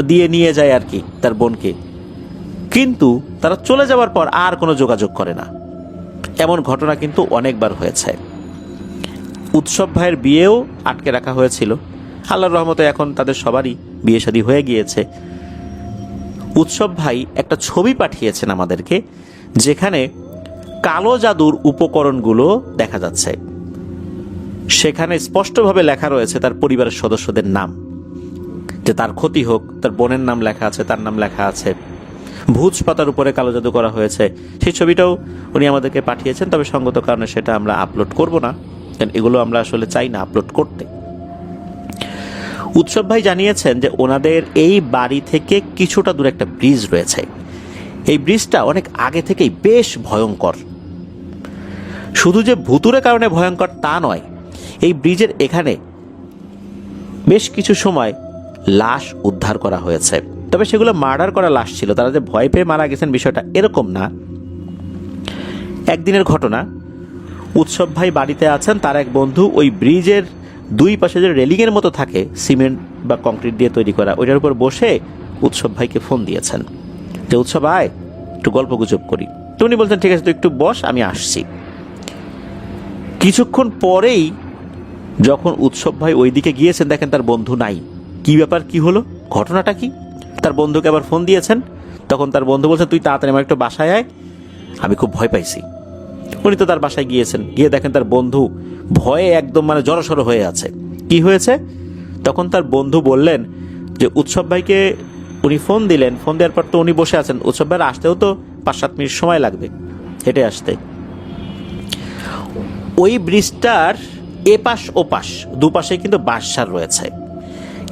দিয়ে নিয়ে যায় আর কি তার বোনকে, কিন্তু তারা চলে যাওয়ার পর আর কোনো যোগাযোগ করে না। এমন ঘটনা কিন্তু অনেকবার হয়েছে। উৎসব ভাইয়ের বিয়েও আটকে রাখা হয়েছিল। আল্লাহর রহমতে এখন তাদের সবারই বিয়ে শাদী হয়ে গিয়েছে। উৎসব ভাই একটা ছবি পাঠিয়েছেন আমাদেরকে, যেখানে কালো জাদুর উপকরণগুলো দেখা যাচ্ছে। সেখানে স্পষ্টভাবে লেখা রয়েছে তার পরিবারের সদস্যদের নাম, যে তার ক্ষতি হোক, তার বোনের নাম লেখা আছে, তার নাম লেখা আছে। ভুজ পাতার উপরে কালো জাদু করা হয়েছে, সেই ছবিটাও উনি আমাদেরকে পাঠিয়েছেন। তবে সঙ্গত কারণে সেটা আমরা আপলোড করব না, কারণ এগুলো আমরা আসলে চাই না আপলোড করতে। উৎসব ভাই জানিয়েছেন যে ওনাদের এই বাড়ি থেকে কিছুটা দূরে একটা ব্রিজ রয়েছে। এই ব্রিজটা অনেক আগে থেকেই বেশ ভয়ঙ্কর। শুধু যে ভুতুরে কারণে ভয়ঙ্কর তা নয়, এই ব্রিজের এখানে বেশ কিছু সময় লাশ উদ্ধার করা হয়েছে। তবে সেগুলো মার্ডার করা লাশ ছিল, তারা যে ভয় পেয়ে মারা গেছেন বিষয়টা এরকম না। একদিনের ঘটনা, উৎসব ভাই বাড়িতে আছেন, তার এক বন্ধু ওই ব্রিজের দুই পাশে যে রেলিংয়ের মতো থাকে সিমেন্ট বা কংক্রিট দিয়ে তৈরি করা, ওইটার উপর বসে উৎসব ভাইকে ফোন দিয়েছেন যে উৎসব আয় একটু গল্প গুজব করি। তো উনি বলছেন ঠিক আছে তুই একটু বস, আমি আসছি। কিছুক্ষণ পরেই যখন উৎসব ভাই ওইদিকে গিয়েছেন, দেখেন তার বন্ধু নাই। কি ব্যাপার, কি হলো, ঘটনাটা কি? তার বন্ধুকে আবার ফোন দিয়েছেন, তখন তার বন্ধু বলছেন তুই তাড়াতাড়ি আমার একটু বাসায় আয়, আমি খুব ভয় পাইছি। উনি তো তার বাসায় গিয়েছেন, গিয়ে দেখেন তার বন্ধু ভয়ে একদম জড়সড় হয়ে আছে। কি হয়েছে? তখন তার বন্ধু বললেন যে উৎসব ভাইকে উনি ফোন দিলেন, ফোন দেওয়ার পর তো উনি বসে আছেন, উৎসব ভাইয়ের আসতেও তো 5-7 মিনিট সময় লাগবে হেঁটে আসতে। ওই ব্রিজটার এপাশ ওপাশ দুপাশে কিন্তু বাঁশঝাড় রয়েছে।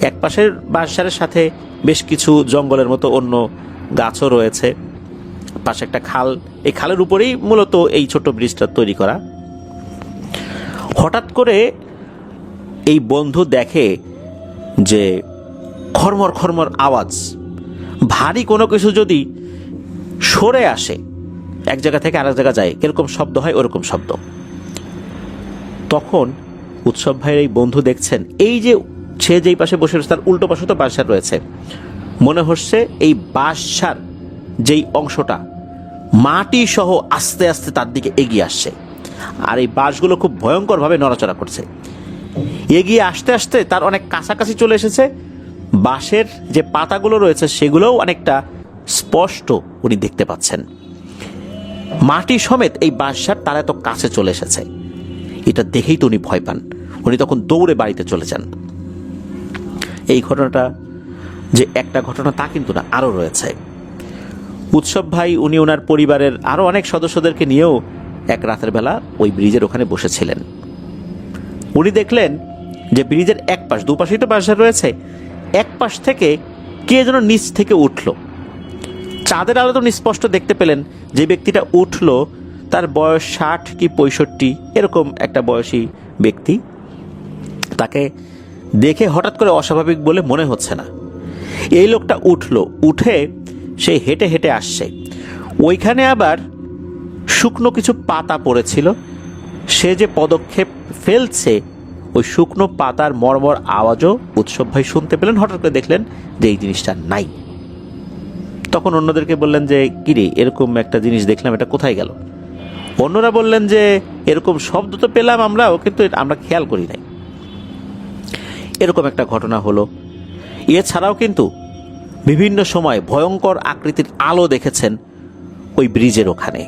এক পাশের বাঁশঝাড়ের সাথে বেশ কিছু জঙ্গলের মতো অন্য গাছও রয়েছে। পাশে একটা খাল, এই খালের উপরেই মূলত এই ছোট ব্রিজটা তৈরি করা। হঠাৎ করে এই বন্ধু দেখে যে খরমর খরমর আওয়াজ, ভারী কোনো কিছু যদি সরে আসে এক জায়গা থেকে আরেক জায়গা যায়, কিরকম শব্দ হয় ওরকম শব্দ। তখন উৎসব ভাইয়ের এই বন্ধু দেখছেন এই যে সে যেই পাশে বসে রয়েছে তার উল্টো পাশে তো বাঁশঝাড় রয়েছে, মনে হচ্ছে এই বাঁশঝাড় যেই অংশটা মাটি সহ আস্তে আস্তে তার দিকে এগিয়ে আসছে, আর এই বাঁশগুলো খুব ভয়ঙ্করভাবে নড়াচড়া করছে। এগিয়ে আসতে আসতে তার অনেক কাছাকাছি চলে এসেছে। বাঁশের যে পাতাগুলো রয়েছে সেগুলোও অনেকটা স্পষ্ট উনি দেখতে পাচ্ছেন। মাটি সমেত এই বাঁশঝাড় তার এত কাছে চলে এসেছে, এটা দেখেই তো উনি ভয় পান। উনি তখন দৌড়ে বাড়িতে চলে যান। এই ঘটনাটা যে একটা ঘটনা তা কিন্তু না, আরও রয়েছে। উৎসব ভাই উনি ওনার পরিবারের আরও অনেক সদস্যদেরকে নিয়েও এক রাতের বেলা ওই ব্রিজের ওখানে বসেছিলেন। উনি দেখলেন যে ব্রিজের এক পাশ, দুপাশেই তো বাঁশঝাড় রয়েছে, এক পাশ থেকে কে যেন নিচ থেকে উঠল। চাঁদের আলো তো স্পষ্ট দেখতে পেলেন যে ব্যক্তিটা উঠল তার বয়স 60 কি 65 এরকম একটা বয়সী ব্যক্তি। তাকে দেখে হঠাৎ করে অস্বাভাবিক বলে মনে হচ্ছে না। এই লোকটা উঠল, উঠে সে হেঁটে হেঁটে আসছে। ওইখানে আবার শুকনো কিছু পাতা পড়েছিল। সে যে পদক্ষেপ ফেলছে ওই শুকনো পাতার মর্মর আওয়াজও উৎসব ভাই শুনতে পেলেন। হঠাৎ করে দেখলেন যে এই জিনিসটা নাই। তখন অন্যদেরকে বললেন যে কিরে এরকম একটা জিনিস দেখলাম, এটা কোথায় গেল? অন্যরা বললেন যে এরকম শব্দ তো পেলাম আমরাও, কিন্তু আমরা খেয়াল করি নাই। এরকম একটা ঘটনা হলো। এছাড়াও কিন্তু বিভিন্ন সময় ভয়ঙ্কর আকৃতির আলো দেখেছেন ওই ব্রিজের ওখানে।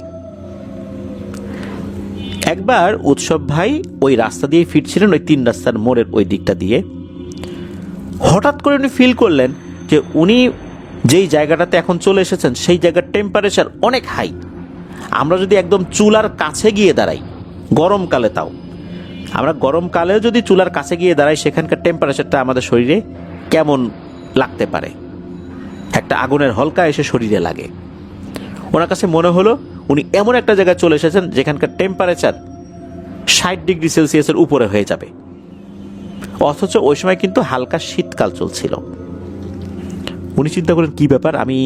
একবার উৎসব ভাই ওই রাস্তা দিয়ে ফিরছিলেন, ওই 3 রাস্তার মোড়ের ওই দিকটা দিয়ে। হঠাৎ করে উনি ফিল করলেন যে উনি যেই জায়গাটাতে এখন চলে এসেছেন সেই জায়গার টেম্পারেচার অনেক হাই। আমরা যদি একদম চুলার কাছে গিয়ে দাঁড়াই গরমকালে, তাও আমরা গরমকালেও যদি চুলার কাছে গিয়ে দাঁড়াই, সেখানকার টেম্পারেচারটা আমাদের শরীরে কেমন লাগতে পারে, একটা আগুনের হলকা এসে শরীরে লাগে। ওনার কাছে মনে হলো উনি এমন একটা জায়গায় চলে এসেছেন যেখানকার টেম্পারেচার 60 ডিগ্রি সেলসিয়াসের উপরে হয়ে যাবে, অথচ ওই সময় কিন্তু হালকা শীতকাল চলছিল। উনি চিন্তা করেন, কি ব্যাপার, আমি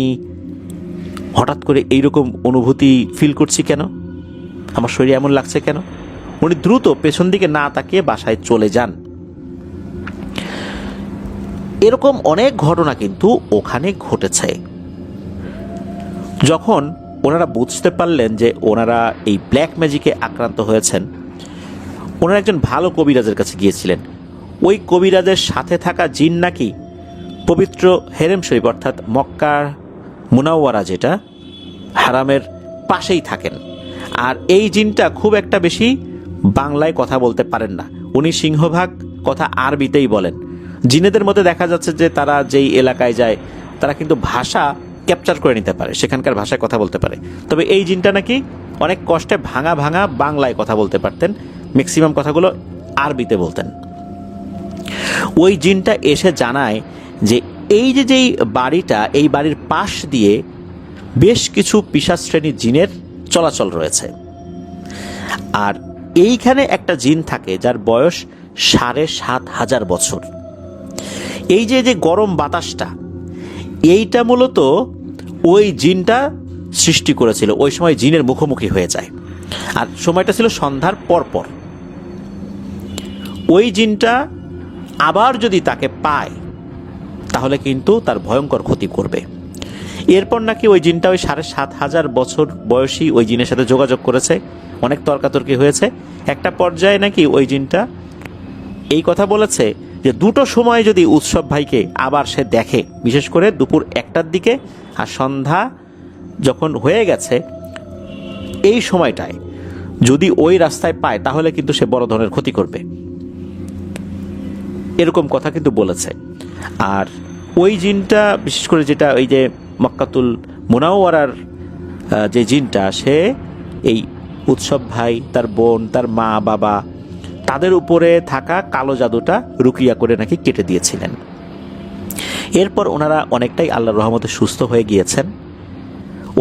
হঠাৎ করে এইরকম অনুভূতি ফিল করছি কেন, আমার শরীরে এমন লাগছে কেন। উনি দ্রুত পেছন দিকে না তাকিয়ে বাসায় চলে যান। এরকম অনেক ঘটনা কিন্তু ওখানে ঘটেছে। যখন ওনারা বুঝতে পারলেন যে ওনারা এই ব্ল্যাক ম্যাজিকে আক্রান্ত হয়েছেন, ওনারা একজন ভালো কবিরাজের কাছে গিয়েছিলেন। ওই কবিরাজের সাথে থাকা জিন নাকি পবিত্র হেরেম শরীফ অর্থাৎ মক্কার মুনাওয়ারা, যেটা হারামের পাশেই থাকেন। আর এই জিনটা খুব একটা বেশি বাংলায় কথা বলতে পারেন না, উনি সিংহভাগ কথা আরবিতেই বলেন। জিনেদের মধ্যে দেখা যাচ্ছে যে তারা যেই এলাকায় যায় তারা কিন্তু ভাষা ক্যাপচার করে নিতে পারে, সেখানকার ভাষায় কথা বলতে পারে। তবে এই জিনটা নাকি অনেক কষ্টে ভাঙা ভাঙা বাংলায় কথা বলতে পারতেন, ম্যাক্সিমাম কথাগুলো আরবিতে বলতেন। ওই জিনটা এসে জানায় যে এই যে যেই বাড়িটা, এই বাড়ির পাশ দিয়ে বেশ কিছু পিশাচ শ্রেণীর জিনের চলাচল রয়েছে। আর এইখানে একটা জিন থাকে যার বয়স ৭,৫০০ বছর। এই যে যে গরম বাতাসটা, এইটা মূলত ওই জিনটা সৃষ্টি করেছিল। ওই সময় জিনের মুখোমুখি হয়ে যায়, আর সময়টা ছিল সন্ধ্যার পরপর। ওই জিনটা আবার যদি তাকে পায় তাহলে কিন্তু তার ভয়ঙ্কর ক্ষতি করবে। এরপর নাকি ওই জিনটা ওই ৭,৫০০ বছর বয়সী ওই জিনের সাথে যোগাযোগ করেছে, অনেক তর্কাতর্কি হয়েছে। একটা পর্যায়ে নাকি ওই জিনটা এই কথা বলেছে যে দুটো সময় যদি উৎসব ভাইকে আবার সে দেখে, বিশেষ করে দুপুর 1টার দিকে আর সন্ধ্যা যখন হয়ে গেছে এই সময়টায় যদি ওই রাস্তায় পায় তাহলে কিন্তু সে বড় ধরনের ক্ষতি করবে, এরকম কথা কিন্তু বলেছে। আর ওই জিনটা বিশেষ করে যেটা ওই যে মক্কাতুল মুনাওয়ারার যে জিনটা, সে এই উৎসব ভাই, তার বোন, তার মা বাবা, তাদের উপরে থাকা কালো জাদুটা রুকিয়া করে নাকি কেটে দিয়েছিলেন। এরপর ওনারা অনেকটাই আল্লাহর রহমতে সুস্থ হয়ে গিয়েছেন।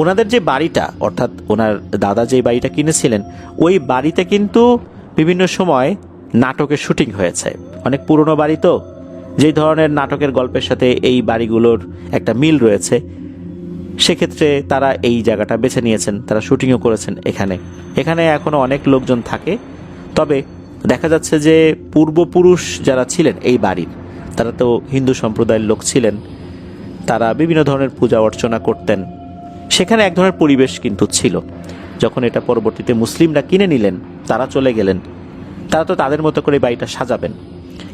ওনাদের যে বাড়িটা, অর্থাৎ ওনার দাদা যে বাড়িটা কিনেছিলেন, ওই বাড়িতে কিন্তু বিভিন্ন সময় নাটকের শুটিং হয়েছে। অনেক পুরনো বাড়ি তো, যেই ধরনের নাটকের গল্পের সাথে এই বাড়িগুলোর একটা মিল রয়েছে, সেক্ষেত্রে তারা এই জায়গাটা বেছে নিয়েছেন, তারা শুটিংও করেছেন এখানে। এখানে এখনো অনেক লোকজন থাকে, তবে দেখা যাচ্ছে যে পূর্বপুরুষ যারা ছিলেন এই বাড়ির, তারা তো হিন্দু সম্প্রদায়ের লোক ছিলেন, তারা বিভিন্ন ধরনের পূজা অর্চনা করতেন। সেখানে এক ধরনের পরিবেশ কিন্তু ছিল। যখন এটা পরবর্তীতে মুসলিমরা কিনে নিলেন, তারা চলে গেলেন, তারা তো তাদের মতো করে বাড়িটা সাজাবেন।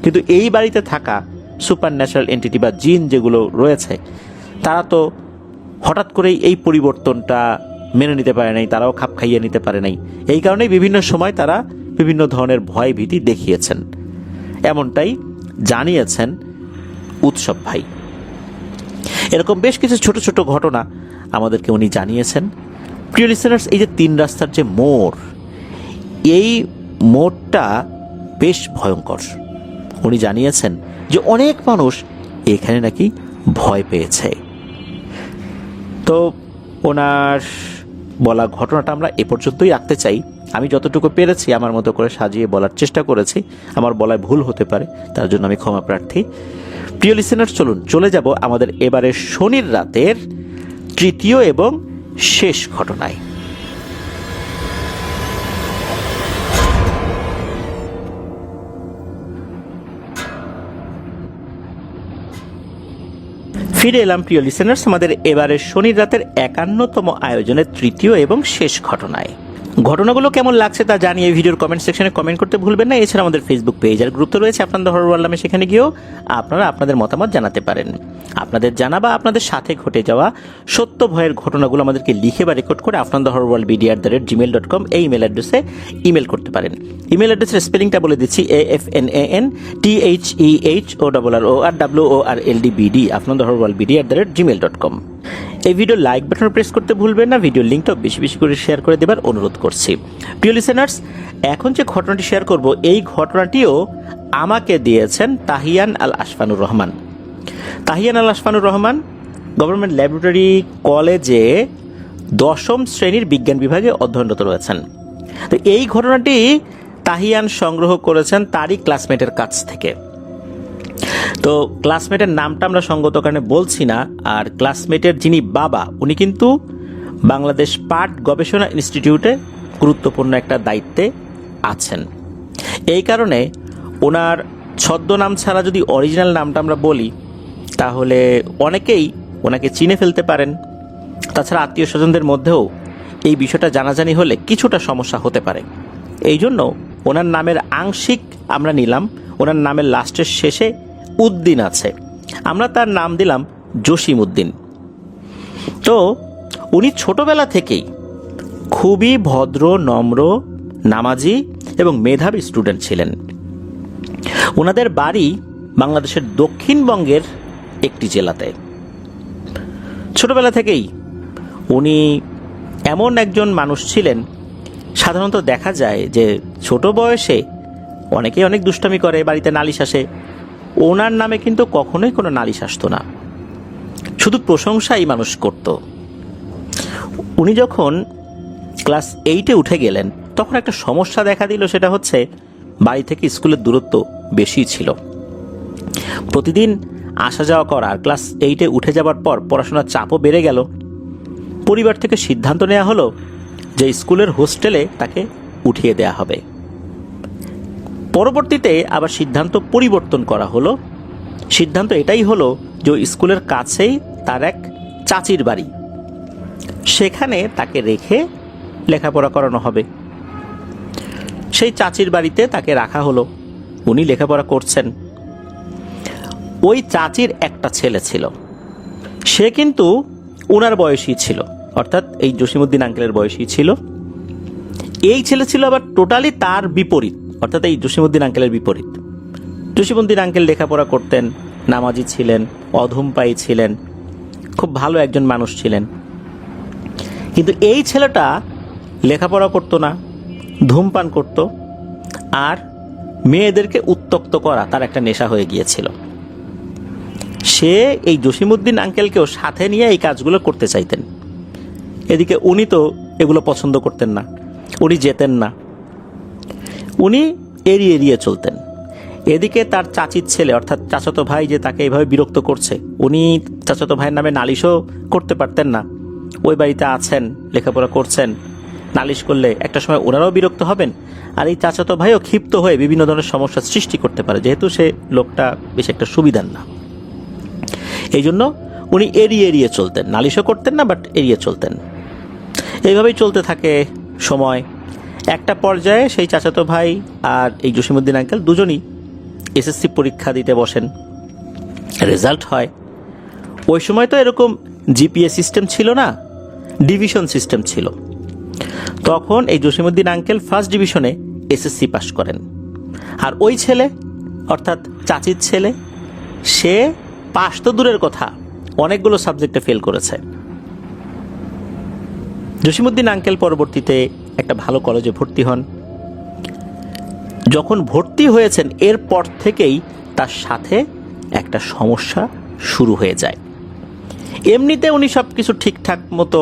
কিন্তু এই বাড়িতে থাকা সুপার ন্যাচারাল এন্টিটি বা জিন যেগুলো রয়েছে, তারা তো হঠাৎ করেই এই পরিবর্তনটা মেনে নিতে পারে নাই, তারাও খাপ খাইয়ে নিতে পারে নাই। এই কারণেই বিভিন্ন সময় তারা বিভিন্ন ধরনের ভয় ভীতি দেখিয়েছেন, এমনটাই জানিয়েছেন উৎসব ভাই। এরকম বেশ কিছু ছোট ছোট ঘটনা আমাদেরকে উনি জানিয়েছেন। প্রিয় লিসেনার্স, এই যে 3 রাস্তার যে মোড়, এই মোড়টা বেশ ভয়ঙ্কর। উনি জানিয়েছেন যে অনেক মানুষ এখানে নাকি ভয় পেয়েছে। তো ওনার বলা ঘটনাটা আমরা এ পর্যন্তই রাখতে চাই। আমি যতটুকু পেরেছি আমার মতো করে সাজিয়ে বলার চেষ্টা করেছি, আমার বলায় ভুল হতে পারে, তার জন্য আমি ক্ষমা প্রার্থী। প্রিয় লিসেনার, চলুন চলে যাব আমাদের এবারের শনির রাতের তৃতীয় এবং শেষ ঘটনায়। ফিরে এলাম প্রিয় লিসেনার্স আমাদের এবারের শনির রাতের 51তম আয়োজনের তৃতীয় এবং শেষ ঘটনায়। ঘটনাগুলো কেমন লাগছে তা জানিয়ে ভিডিওর কমেন্ট সেকশনে কমেন্ট করতে ভুলবেন না। এছাড়া আমাদের ফেসবুক পেজ আর গ্রুপ তো রয়েছে আপনাদের হরর ওয়ার্ল্ড নামে, সেখানে গিয়েও আপনারা আপনাদের মতামত জানাতে পারেন। আপনাদের জানা বা আপনাদের সাথে ঘটে যাওয়া সত্য ভয়ের ঘটনাগুলো আমাদেরকে লিখে বা রেকর্ড করে afnanthehorrorworldbd@gmail.com এই ইমেল অ্যাড্রেসে ইমেল করতে পারেন। ইমেল অ্যাড্রেসের স্পেলিংটা বলে দিচ্ছি, AFNANTHEHORRORWORLDBD afnanthehorrorworldbd@gmail.com। এই ভিডিও লাইক বাটন প্রেস করতে ভুলবেন না, ভিডিও লিঙ্কটাও বেশি বেশি করে শেয়ার করে দেবার অনুরোধ করছি। প্রিয় লিসেনার্স, এখন যে ঘটনাটি শেয়ার করব এই ঘটনাটিও আমাকে দিয়েছেন তাহিয়ান আল আশফানুর রহমান। তাহিয়ান আল আশফানুর রহমান গভর্নমেন্ট ল্যাবরেটরি কলেজে 10ম শ্রেণীর বিজ্ঞান বিভাগে অধ্যয়নরত রয়েছেন। তো এই ঘটনাটি তাহিয়ান সংগ্রহ করেছেন তারই ক্লাসমেটের কাছ থেকে। তো ক্লাসমেটের নামটা আমরা সঙ্গত কারণে বলছি না। আর ক্লাসমেটের যিনি বাবা, উনি কিন্তু বাংলাদেশ পাট গবেষণা ইনস্টিটিউটে গুরুত্বপূর্ণ একটা দায়িত্বে আছেন। এই কারণে ওনার ছদ্মনাম ছাড়া যদি অরিজিনাল নামটা আমরা বলি তাহলে অনেকেই ওনাকে চিনে ফেলতে পারেন। তাছাড়া আত্মীয় স্বজনদের মধ্যেও এই বিষয়টা জানাজানি হলে কিছুটা সমস্যা হতে পারে। এই জন্য ওনার নামের আংশিক আমরা নিলাম। ওনার নামের লাস্টের শেষে উদ্দিন আছে, আমরা তার নাম দিলাম জসিম উদ্দিন। তো উনি ছোটবেলা থেকেই খুবই ভদ্র, নম্র, নামাজি এবং মেধাবী স্টুডেন্ট ছিলেন। ওনাদের বাড়ি বাংলাদেশের দক্ষিণবঙ্গের একটি জেলাতে। ছোটবেলা থেকেই উনি এমন একজন মানুষ ছিলেন, সাধারণত দেখা যায় যে ছোট বয়সে অনেকেই অনেক দুষ্টামি করে, বাড়িতে নালিশ আসে। ওনার নামে কিন্তু কখনোই কোনো নালিশ আসতো না, শুধু প্রশংসাই মানুষ করত। উনি যখন ক্লাস 8-এ উঠে গেলেন তখন একটা সমস্যা দেখা দিল, সেটা হচ্ছে বাড়ি থেকে স্কুলের দূরত্ব বেশি ছিল। প্রতিদিন আসা যাওয়া করা, আর ক্লাস 8-এ উঠে যাবার পর পড়াশোনার চাপও বেড়ে গেল। পরিবার থেকে সিদ্ধান্ত নেওয়া হলো যে স্কুলের হোস্টেলে তাকে উঠিয়ে দেয়া হবে। পরবর্তীতে আবার সিদ্ধান্ত পরিবর্তন করা হলো। সিদ্ধান্ত এটাই হলো যে স্কুলের কাছেই তার এক চাচির বাড়ি, সেখানে তাকে রেখে লেখাপড়া করানো হবে। সেই চাচির বাড়িতে তাকে রাখা হলো, উনি লেখাপড়া করছেন। ওই চাচির একটা ছেলে ছিল, সে কিন্তু ওনার বয়সী ছিল, অর্থাৎ এই জসিমউদ্দিন আঙ্কেলের বয়সী ছিল। এই ছেলে ছিল আবার টোটালি তার বিপরীত, অর্থাৎ এই জসিমউদ্দিন আঙ্কেলের বিপরীত। জসিমউদ্দিন আঙ্কেল লেখাপড়া করতেন, নামাজি ছিলেন, অধমপায়ী ছিলেন, খুব ভালো একজন মানুষ ছিলেন। কিন্তু এই ছেলেটা লেখাপড়া করতো না, ধূমপান করত, আর মেয়েদেরকে উত্ত্যক্ত করা তার একটা নেশা হয়ে গিয়েছিল। সে এই জসিমউদ্দিন আঙ্কেলকেও সাথে নিয়ে এই কাজগুলো করতে চাইতেন। এদিকে উনি তো এগুলো পছন্দ করতেন না, উনি যেতেন না, উনি এড়িয়ে এড়িয়ে চলতেন। এদিকে তার চাচির ছেলে অর্থাৎ চাচাতো ভাই যে তাকে এইভাবে বিরক্ত করছে, উনি চাচাতো ভাইয়ের নামে নালিশও করতে পারতেন না। ওই বাড়িতে আছেন, লেখাপড়া করছেন, নালিশ করলে একটা সময় ওনারাও বিরক্ত হবেন, আর এই চাচাতো ভাইও ক্ষিপ্ত হয়ে বিভিন্ন ধরনের সমস্যার সৃষ্টি করতে পারে, যেহেতু সে লোকটা বেশ একটা সুবিধার না। এই জন্য উনি এড়িয়ে এড়িয়ে চলতেন, নালিশও করতেন না, বাট এড়িয়ে চলতেন। এইভাবেই চলতে থাকে সময়। একটা পর্যায়ে সেই চাচাতো ভাই আর এই জসিমউদ্দিন আঙ্কেল দুজনই এসএসসি পরীক্ষা দিতে বসেন, রেজাল্ট হয়। ওই সময় তো এরকম জিপিএ সিস্টেম ছিল না, ডিভিশন সিস্টেম ছিল। তখন এই জসিমউদ্দিন আঙ্কেল ফার্স্ট ডিভিশনে এসএসসি পাস করেন, আর ওই ছেলে অর্থাৎ চাচির ছেলে সে পাস তো দূরের কথা, অনেকগুলো সাবজেক্টে ফেল করেছে। জসিমউদ্দিন আঙ্কেল পরবর্তীতে একটা ভালো কলেজে ভর্তি হন। যখন ভর্তি হয়েছেন এরপর থেকেই তার সাথে একটা সমস্যা শুরু হয়ে যায়। এমনিতে উনি সব কিছু ঠিকঠাক মতো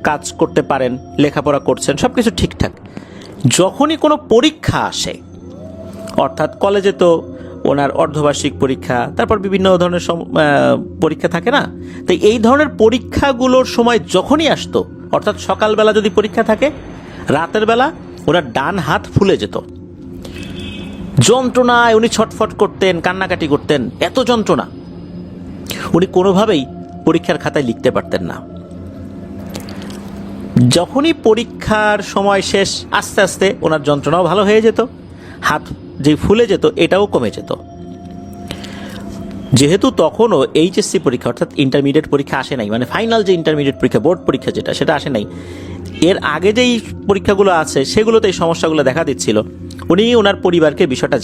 কাজ করতে পারেন, লেখাপড়া করছেন, সব কিছু ঠিকঠাক। যখনই কোনো পরীক্ষা আসে, অর্থাৎ কলেজে তো ওনার অর্ধবার্ষিক পরীক্ষা, তারপর বিভিন্ন ধরনের পরীক্ষা থাকে না, তো এই ধরনের পরীক্ষাগুলোর সময় যখনই আসতো, অর্থাৎ সকালবেলা যদি পরীক্ষা থাকে, রাতের বেলা ওনার ডান হাত ফুলে যেত। যন্ত্রণায় উনি ছটফট করতেন, কান্নাকাটি করতেন, এত যন্ত্রণা, উনি কোনোভাবেই পরীক্ষার খাতায় লিখতে পারতেন না। যখনই পরীক্ষার সময় শেষ, আস্তে আস্তে ওনার যন্ত্রণাও ভালো হয়ে যেত, হাত যে ফুলে যেত এটাও কমে যেত। যেহেতু তখনও এইচএসসি পরীক্ষা অর্থাৎ ইন্টারমিডিয়েট পরীক্ষা আসে নাই, মানে ফাইনাল যে ইন্টারমিডিয়েট পরীক্ষা, বোর্ড পরীক্ষা যেটা, সেটা আসে নাই। এর আগে যেই পরীক্ষাগুলো আছে সেগুলোতে এই সমস্যাগুলো দেখা দিচ্ছিল। উনি ওনার পরিবারকে বিষয়টা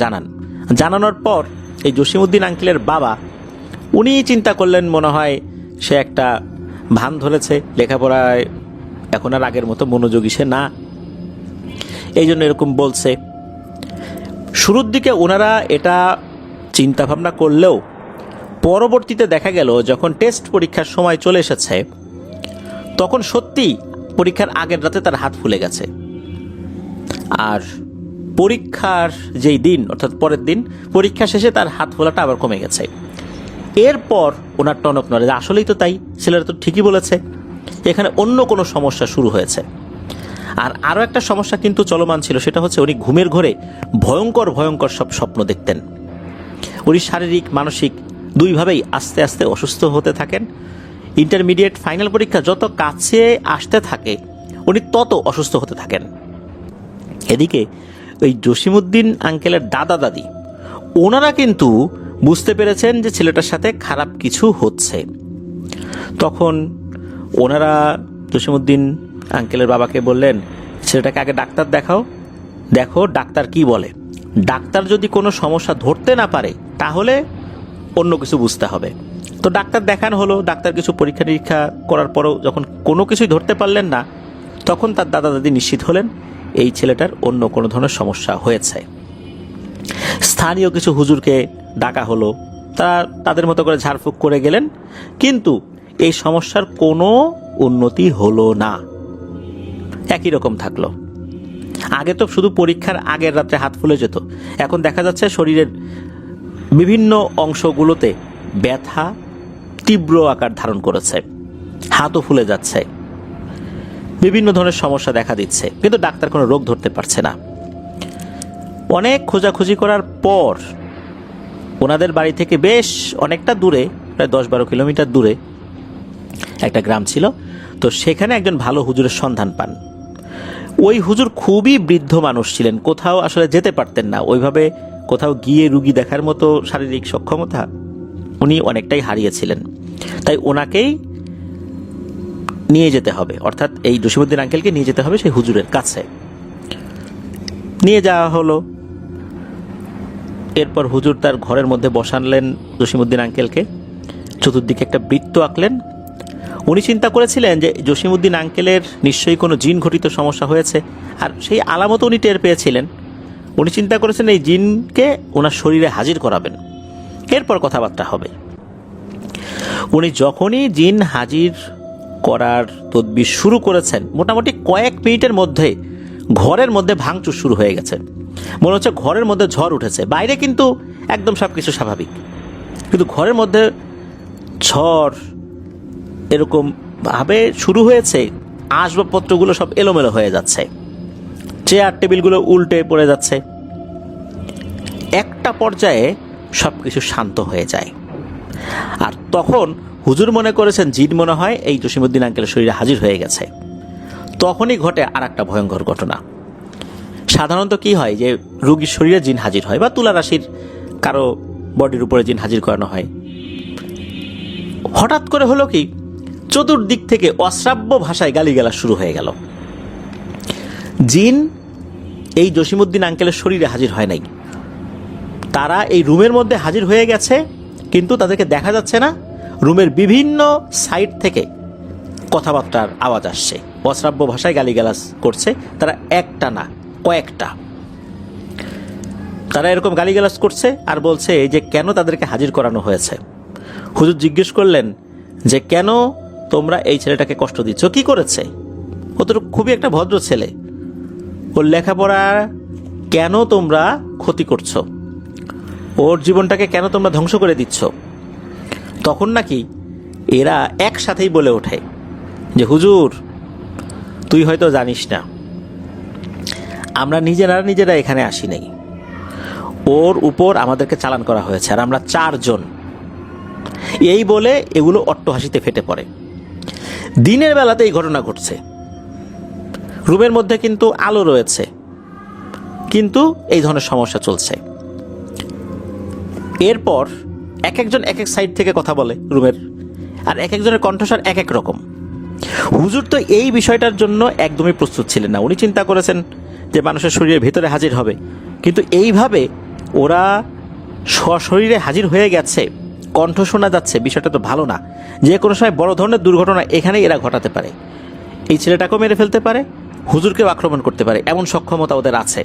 জানানোর পর এই জসিমউদ্দিন আঙ্কেলের বাবা উনি চিন্তা করলেন, মনে হয় সে একটা ভান ধরেছে, লেখাপড়ায় এখন আর আগের মতো মনোযোগী সে না, এই জন্য এরকম বলছে। শুরুর দিকে ওনারা এটা চিন্তা ভাবনা করলেও পরবর্তীতে দেখা গেল যখন টেস্ট পরীক্ষার সময় চলে এসেছে, তখন সত্যি পরীক্ষার আগের রাতে তার হাত ফুলে গেছে। আর পরীক্ষার যেই দিন অর্থাৎ পরের দিন পরীক্ষা শেষে তার হাত ফোলাটা আবার কমে গেছে। এরপর ওনার টনক নড়ে যে আসলেই তো তাই, ছেলেরা তো ঠিকই বলেছে, এখানে অন্য কোনো সমস্যা শুরু হয়েছে। আর আরও একটা সমস্যা কিন্তু চলমান ছিল, সেটা হচ্ছে উনি ঘুমের ঘোরে ভয়ঙ্কর ভয়ঙ্কর সব স্বপ্ন দেখতেন। উনি শারীরিক মানসিক দুইভাবেই আস্তে আস্তে অসুস্থ হতে থাকেন। ইন্টারমিডিয়েট ফাইনাল পরীক্ষা যত কাছে আসতে থাকে উনি তত অসুস্থ হতে থাকেন। এদিকে ওই জসিমউদ্দিন আঙ্কেলের দাদা দাদি ওনারা কিন্তু বুঝতে পেরেছেন যে ছেলেটার সাথে খারাপ কিছু হচ্ছে। তখন ওনারা জসিমউদ্দিন আঙ্কেলের বাবাকে বললেন, ছেলেটাকে আগে ডাক্তার দেখাও, দেখো ডাক্তার কি বলে। ডাক্তার যদি কোনো সমস্যা ধরতে না পারে তাহলে অন্য কিছু বুঝতে হবে। তো ডাক্তার দেখানো হলো, ডাক্তার কিছু পরীক্ষা নিরীক্ষা করার পরেও যখন কোনো কিছুই ধরতে পারলেন না, তখন তার দাদা দাদি নিশ্চিত হলেন এই ছেলেটার অন্য কোনো ধরনের সমস্যা হয়েছে। স্থানীয় কিছু হুজুরকে ডাকা হলো, তারা তাদের মতো করে ঝাড়ফুঁক করে গেলেন, কিন্তু এই সমস্যার কোনো উন্নতি হলো না, একই রকম থাকলো। আগে তো শুধু পরীক্ষার আগের রাত্রে হাত ফুলে যেত, এখন দেখা যাচ্ছে শরীরের বিভিন্ন অংশগুলোতে ব্যথা তীব্র আকার ধারণ করেছে, হাতও ফুলে যাচ্ছে, বিভিন্ন ধরনের সমস্যা দেখা দিচ্ছে, কিন্তু ডাক্তার কোনো রোগ ধরতে পারছে না। অনেক খোঁজাখুঁজি করার পর ওনাদের বাড়ি থেকে বেশ অনেকটা দূরে, প্রায় 10-12 কিলোমিটার দূরে একটা গ্রাম ছিল। তো সেখানে একজন ভালো হুজুরের সন্ধান পান। ওই হুজুর খুবই বৃদ্ধ মানুষ ছিলেন, কোথাও আসলে যেতে পারতেন না, ওইভাবে কোথাও গিয়ে রুগী দেখার মতো শারীরিক সক্ষমতা উনি অনেকটাই হারিয়েছিলেন। তাই ওনাকেই নিয়ে যেতে হবে, অর্থাৎ এই জসিমউদ্দিন আঙ্কেলকে নিয়ে যেতে হবে সেই হুজুরের কাছে। নিয়ে যাওয়া হলো। এরপর হুজুর তার ঘরের মধ্যে বসালেন জসিমউদ্দিন আঙ্কেলকে, চতুর্দিকে একটা বৃত্ত আঁকলেন। উনি চিন্তা করেছিলেন যে জসিমউদ্দিন আঙ্কেলের নিশ্চয়ই কোনো জিন ঘটিত সমস্যা হয়েছে, আর সেই আলামত উনি টের পেয়েছিলেন। উনি চিন্তা করেছেন এই জিনকে ওনার শরীরে হাজির করাবেন, এরপর কথাবার্তা হবে। উনি যখনই জিন হাজির করার তদবির শুরু করেছেন, মোটামুটি কয়েক মিনিটের মধ্যে ঘরের মধ্যে ভাঙচুর শুরু হয়ে গেছে। মনে হচ্ছে ঘরের মধ্যে ঝড় উঠেছে, বাইরে কিন্তু একদম সব কিছু স্বাভাবিক, কিন্তু ঘরের মধ্যে ঝড় এরকম ভাবে শুরু হয়েছে, আসবাবপত্রগুলো সব এলোমেলো হয়ে যাচ্ছে, চেয়ার টেবিলগুলো উল্টে পড়ে যাচ্ছে। একটা পর্যায়ে সব কিছু শান্ত হয়ে যায়। আর তখন হুজুর মনে করেছেন জিন মনে হয় এই জসিমউদ্দিন আঙ্কেলের শরীরে হাজির হয়ে গেছে। তখনই ঘটে আর একটা ভয়ঙ্কর ঘটনা। সাধারণত কি হয় যে রোগীর শরীরে জিন হাজির হয়, বা তুলা রাশির কারো বডির উপরে জিন হাজির করানো হয়। হঠাৎ করে হলো কি, চতুর্দিক থেকে অশ্রাব্য ভাষায় গালিগালাজ শুরু হয়ে গেল। জিন এই জসিমউদ্দিন আঙ্কেলের শরীরে হাজির হয় নাই, তারা এই রুমের মধ্যে হাজির হয়ে গেছে, কিন্তু তাদেরকে দেখা যাচ্ছে না। রুমের বিভিন্ন সাইড থেকে কথাবার্তার আওয়াজ আসছে, অশ্রাব্য ভাষায় গালিগালাজ করছে তারা, একটা না কয়েকটা। তারা এরকম গালিগালাজ করছে আর বলছে যে কেন তাদেরকে হাজির করানো হয়েছে। হুজুর জিজ্ঞেস করলেন যে কেন তোমরা এই ছেলেটাকে কষ্ট দিচ্ছ, কি করেছে? ও তো খুবই একটা ভদ্র ছেলে, ওর লেখাপড়া কেন তোমরা ক্ষতি করছো, ওর জীবনটাকে কেন তোমরা ধ্বংস করে দিচ্ছ? তখন নাকি এরা একসাথেই বলে ওঠে যে হুজুর তুই হয়তো জানিস না, আমরা নিজেরা এখানে আসি নাই, ওর উপর আমাদেরকে চালান করা হয়েছে, আর আমরা 4 জন। এই বলে এগুলো অট্টহাসিতে ফেটে পড়ে। দিনের বেলাতে এই ঘটনা ঘটছে, রুমের মধ্যে কিন্তু আলো রয়েছে, কিন্তু এই ধরনের সমস্যা চলছে। এরপর এক একজন এক এক সাইড থেকে কথা বলে রুমের, আর এক একজনের কণ্ঠস্বর এক এক রকম। হুজুর তো এই বিষয়টার জন্য একদমই প্রস্তুত ছিলেন না। উনি চিন্তা করেছেন যে মানুষের শরীরের ভেতরে হাজির হবে, কিন্তু এইভাবে ওরা সশরীরে হাজির হয়ে গেছে, কণ্ঠ শোনা যাচ্ছে, বিষয়টা তো ভালো না। যে কোনো সময় বড় ধরনের দুর্ঘটনা এখানেই এরা ঘটাতে পারে। এই ছেলেটাকেও মেরে ফেলতে পারে, হুজুরকেও আক্রমণ করতে পারে, এমন সক্ষমতা ওদের আছে।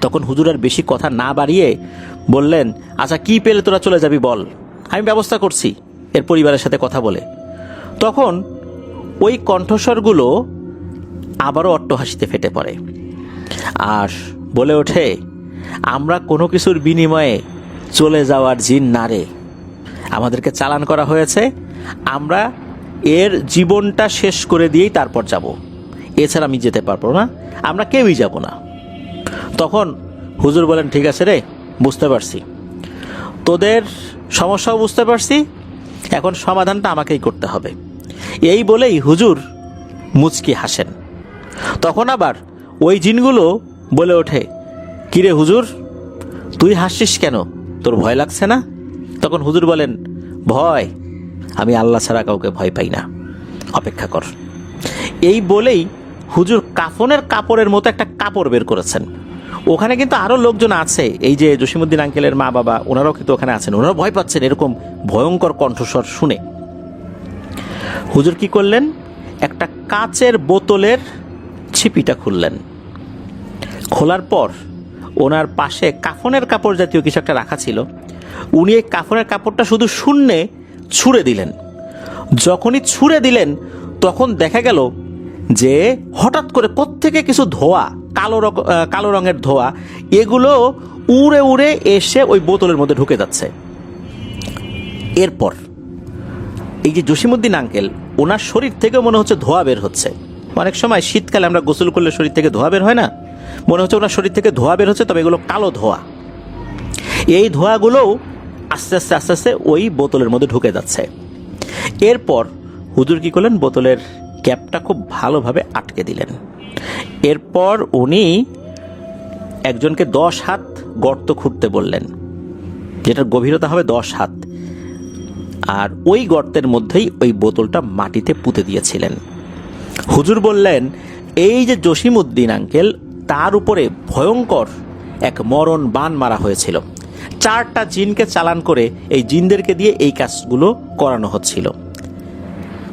তখন হুজুর আর বেশি কথা না বাড়িয়ে বললেন, আচ্ছা কি পেলে তোরা চলে যাবি বল, আমি ব্যবস্থা করছি এর পরিবারের সাথে কথা বলে। তখন ওই কণ্ঠস্বরগুলো আবারও অট্টহাসিতে ফেটে পড়ে আর বলে ওঠে, আমরা কোনো কিছুর বিনিময়ে চলে যাওয়ার জিন না রে, আমাদেরকে চালান করা হয়েছে, আমরা এর জীবনটা শেষ করে দিয়েই তারপর যাব, এছাড়া আমি যেতে পারবো না, আমরা কেউই যাব না। তখন হুজুর বলেন, ঠিক আছে রে, বুঝতে পারছি, তোদের সমস্যাও বুঝতে পারছি, এখন সমাধানটা আমাকেই করতে হবে। এই বলেই হুজুর মুচকি হাসেন। তখন আবার ওই জিনগুলো বলে ওঠে, কিরে হুজুর, তুই হাসছিস কেন, তোর ভয় লাগছে না? তখন হুজুর বলেন, ভয়? আমি আল্লাহ ছাড়া কাউকে ভয় পাই না, অপেক্ষা কর। এই বলেই হুজুর কাফনের কাপড়ের মতো একটা কাপড় বের করেছেন। ওখানে কিন্তু আরও লোকজন আছে, এই যে জসিমউদ্দিন আঙ্কেলের মা বাবা, ওনারাও কিন্তু ওখানে আছেন, ওনারাও ভয় পাচ্ছেন এরকম ভয়ঙ্কর কণ্ঠস্বর শুনে। হুজুর কি করলেন, একটা কাচের বোতলের ছিপিটা খুললেন। খোলার পর ওনার পাশে কাফনের কাপড় জাতীয় কিছু একটা রাখা ছিল, উনি এই কাফনের কাপড়টা শুধু শূন্যে ছুঁড়ে দিলেন। যখনই ছুঁড়ে দিলেন তখন দেখা গেল যে হঠাৎ করে কোত্থেকে কিছু ধোঁয়া, কালো রঙের ধোঁয়া, এগুলো উড়ে উড়ে এসে ওই বোতলের মধ্যে ঢুকে যাচ্ছে। এরপর এই যে জসিমউদ্দিন আঙ্কেল, ওনার শরীর থেকেও মনে হচ্ছে ধোঁয়া বের হচ্ছে। অনেক সময় শীতকালে আমরা গোসল করলে শরীর থেকে ধোঁয়া বের হয় না, মনে হচ্ছে ওনার শরীর থেকে ধোঁয়া বের হচ্ছে, তবে এগুলো কালো ধোঁয়া। এই ধোঁয়াগুলোও আস্তে আস্তে আস্তে আস্তে ওই বোতলের মধ্যে ঢুকে যাচ্ছে। এরপর হুজুর কি করলেন, বোতলের ক্যাপটা খুব ভালোভাবে আটকে দিলেন। এরপর উনি একজনকে 10 হাত গর্ত খুঁড়তে বললেন, যেটার গভীরতা হবে 10 হাত, আর ওই গর্তের মধ্যেই ওই বোতলটা মাটিতে পুঁতে দিয়েছিলেন। হুজুর বললেন, এই যে জসিমউদ্দিন আঙ্কেল, তার উপরে ভয়ঙ্কর এক মরণ বান মারা হয়েছিল। 4টা জিনকে চালান করে এই জিনদেরকে দিয়ে এই কাজগুলো করানো হচ্ছিল।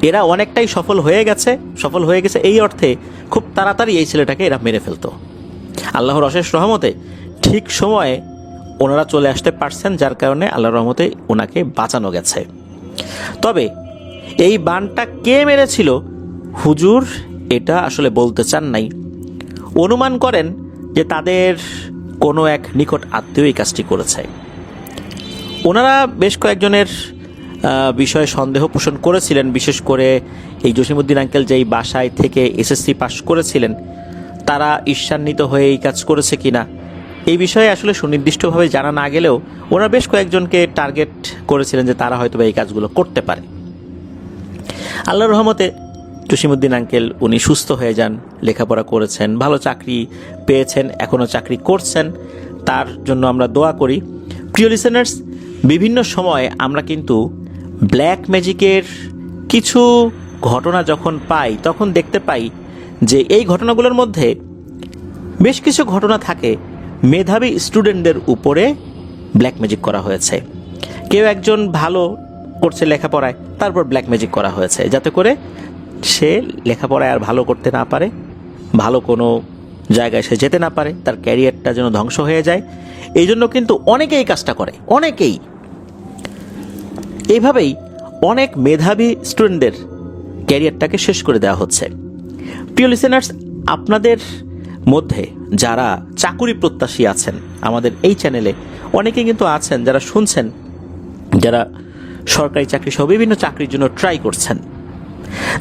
এরা অনেকটাই সফল হয়ে গেছে এই অর্থে খুব তাড়াতাড়ি এই ছেলেটাকে এরা মেরে ফেলতো। আল্লাহর অশেষ রহমতে ঠিক সময়ে ওনারা চলে আসতে পারছেন, যার কারণে আল্লাহর রহমতে ওনাকে বাঁচানো গেছে। তবে এই বানটা কে মেরেছিল হুজুর এটা আসলে বলতে চান নাই। অনুমান করেন যে তাদের কোনো এক নিকট আত্মীয় এই কাজটি করেছে। ওনারা বেশ কয়েকজনের বিষয়ে সন্দেহ পোষণ করেছিলেন, বিশেষ করে এই জসিমউদ্দিন আঙ্কেল যেই বাসায় থেকে এসএসসি পাশ করেছিলেন, তারা ঈর্ষান্বিত হয়ে এই কাজ করেছে কিনা এই বিষয়ে আসলে সুনির্দিষ্টভাবে জানা না গেলেও ওনারা বেশ কয়েকজনকে টার্গেট করেছিলেন যে তারা হয়তো এই কাজগুলো করতে পারে। আল্লাহর রহমতে জসিমউদ্দিন আঙ্কেল উনি সুস্থ হয়ে যান, লেখাপড়া করেছেন, ভালো চাকরি পেয়েছেন, এখনও চাকরি করছেন, তার জন্য আমরা দোয়া করি। প্রিয় লিসেনার্স, বিভিন্ন সময় আমরা কিন্তু ব্ল্যাক ম্যাজিকের কিছু ঘটনা যখন পাই তখন দেখতে পাই যে এই ঘটনাগুলোর মধ্যে বেশ কিছু ঘটনা থাকে মেধাবী স্টুডেন্টদের উপরে ব্ল্যাক ম্যাজিক করা হয়েছে। কেউ একজন ভালো করছে লেখাপড়ায়, তারপর ব্ল্যাক ম্যাজিক করা হয়েছে যাতে করে সে লেখাপড়ায় আর ভালো করতে না পারে, ভালো কোনো জায়গায় সে যেতে না পারে, তার ক্যারিয়ারটা যেন ধ্বংস হয়ে যায়। এই জন্য কিন্তু অনেকেই এই কাজটা করে, অনেকেই। এইভাবেই অনেক মেধাবী স্টুডেন্টদের ক্যারিয়ারটাকে শেষ করে দেওয়া হচ্ছে। প্রিয় লিসেনার্স, আপনাদের মধ্যে যারা চাকুরি প্রত্যাশী আছেন, আমাদের এই চ্যানেলে অনেকেই কিন্তু আছেন যারা শুনছেন, যারা সরকারি চাকরি সহ বিভিন্ন চাকরির জন্য ট্রাই করছেন।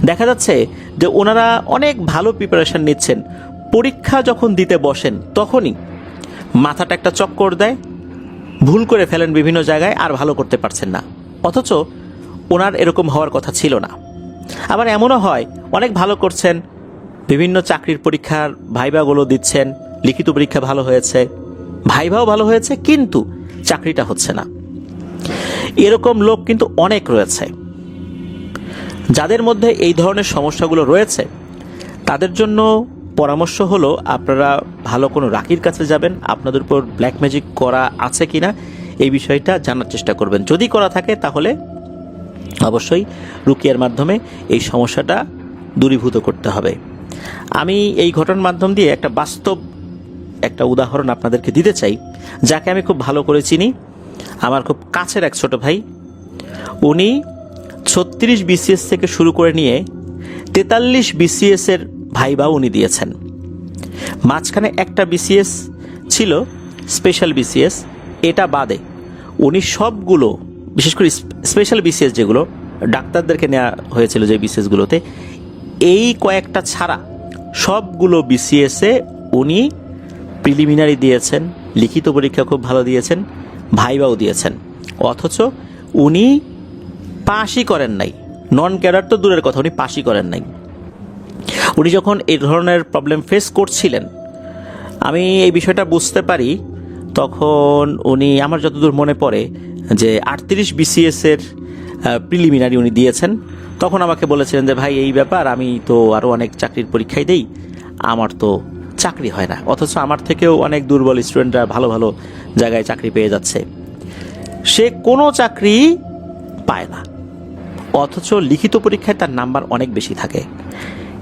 দেখা যাচ্ছে যে ওনারা অনেক ভালো প্রিপারেশন নিচ্ছেন, পরীক্ষা যখন দিতে বসেন তখনই মাথাটা একটা চক্কর দেয়, ভুল করে ফেলেন বিভিন্ন জায়গায়, আর ভালো করতে পারছেন না, অথচ ওনার এরকম হওয়ার কথা ছিল না। আবার এমনও হয় অনেক ভালো করছেন, বিভিন্ন চাকরির পরীক্ষার ভাইভাগুলো দিচ্ছেন, লিখিত পরীক্ষা ভালো হয়েছে, ভাইভাও ভালো হয়েছে, কিন্তু চাকরিটা হচ্ছে না। এরকম লোক কিন্তু অনেক রয়েছে। যাদের মধ্যে এই ধরনের সমস্যাগুলো রয়েছে তাদের জন্য পরামর্শ হলো, আপনারা ভালো কোনো রাকির কাছে যাবেন, আপনাদের উপর ব্ল্যাক ম্যাজিক করা আছে কিনা এই বিষয়টা জানার চেষ্টা করবেন। যদি করা থাকে তাহলে অবশ্যই রুকিয়ার মাধ্যমে এই সমস্যাটা দূরীভূত করতে হবে। আমি এই ঘটনার মাধ্যম দিয়ে একটা বাস্তব একটা উদাহরণ আপনাদেরকে দিতে চাই, যাকে আমি খুব ভালো করে চিনি। আমার খুব কাছের এক ছোট ভাই, উনি 36 BCS থেকে শুরু করে নিয়ে 43 BCS এর ভাইবা উনি দিয়েছেন। মাঝখানে একটা BCS ছিল স্পেশাল BCS, এটা বাদে উনি সবগুলো, বিশেষ করে স্পেশাল BCS যেগুলো ডাক্তারদেরকে নেওয়া হয়েছিল যে BCSগুলোতে, এই কয়েকটা ছাড়া সবগুলো BCS-এ উনি প্রিলিমিনারি দিয়েছেন, লিখিত পরীক্ষা খুব ভালো দিয়েছেন, ভাইবাও দিয়েছেন। অথচ উনি পাশই করেন নাই। নন ক্যাডার তো দূরের কথা, উনি পাশই করেন নাই। উনি যখন এই ধরনের প্রবলেম ফেস করছিলেন, আমি এই বিষয়টা বুঝতে পারি। তখন উনি, আমার যতদূর মনে পড়ে, যে 38 BCS-এর প্রিলিমিনারি উনি দিয়েছেন। তখন আমাকে বলেছিলেন যে ভাই এই ব্যাপার, আমি তো আরও অনেক চাকরির পরীক্ষাই দেই, আমার তো চাকরি হয় না। অথচ আমার থেকেও অনেক দুর্বল স্টুডেন্টরা ভালো ভালো জায়গায় চাকরি পেয়ে যাচ্ছে। সে কোনো চাকরি পায় না, অথচ লিখিত পরীক্ষায় তার নাম্বার অনেক বেশি থাকে।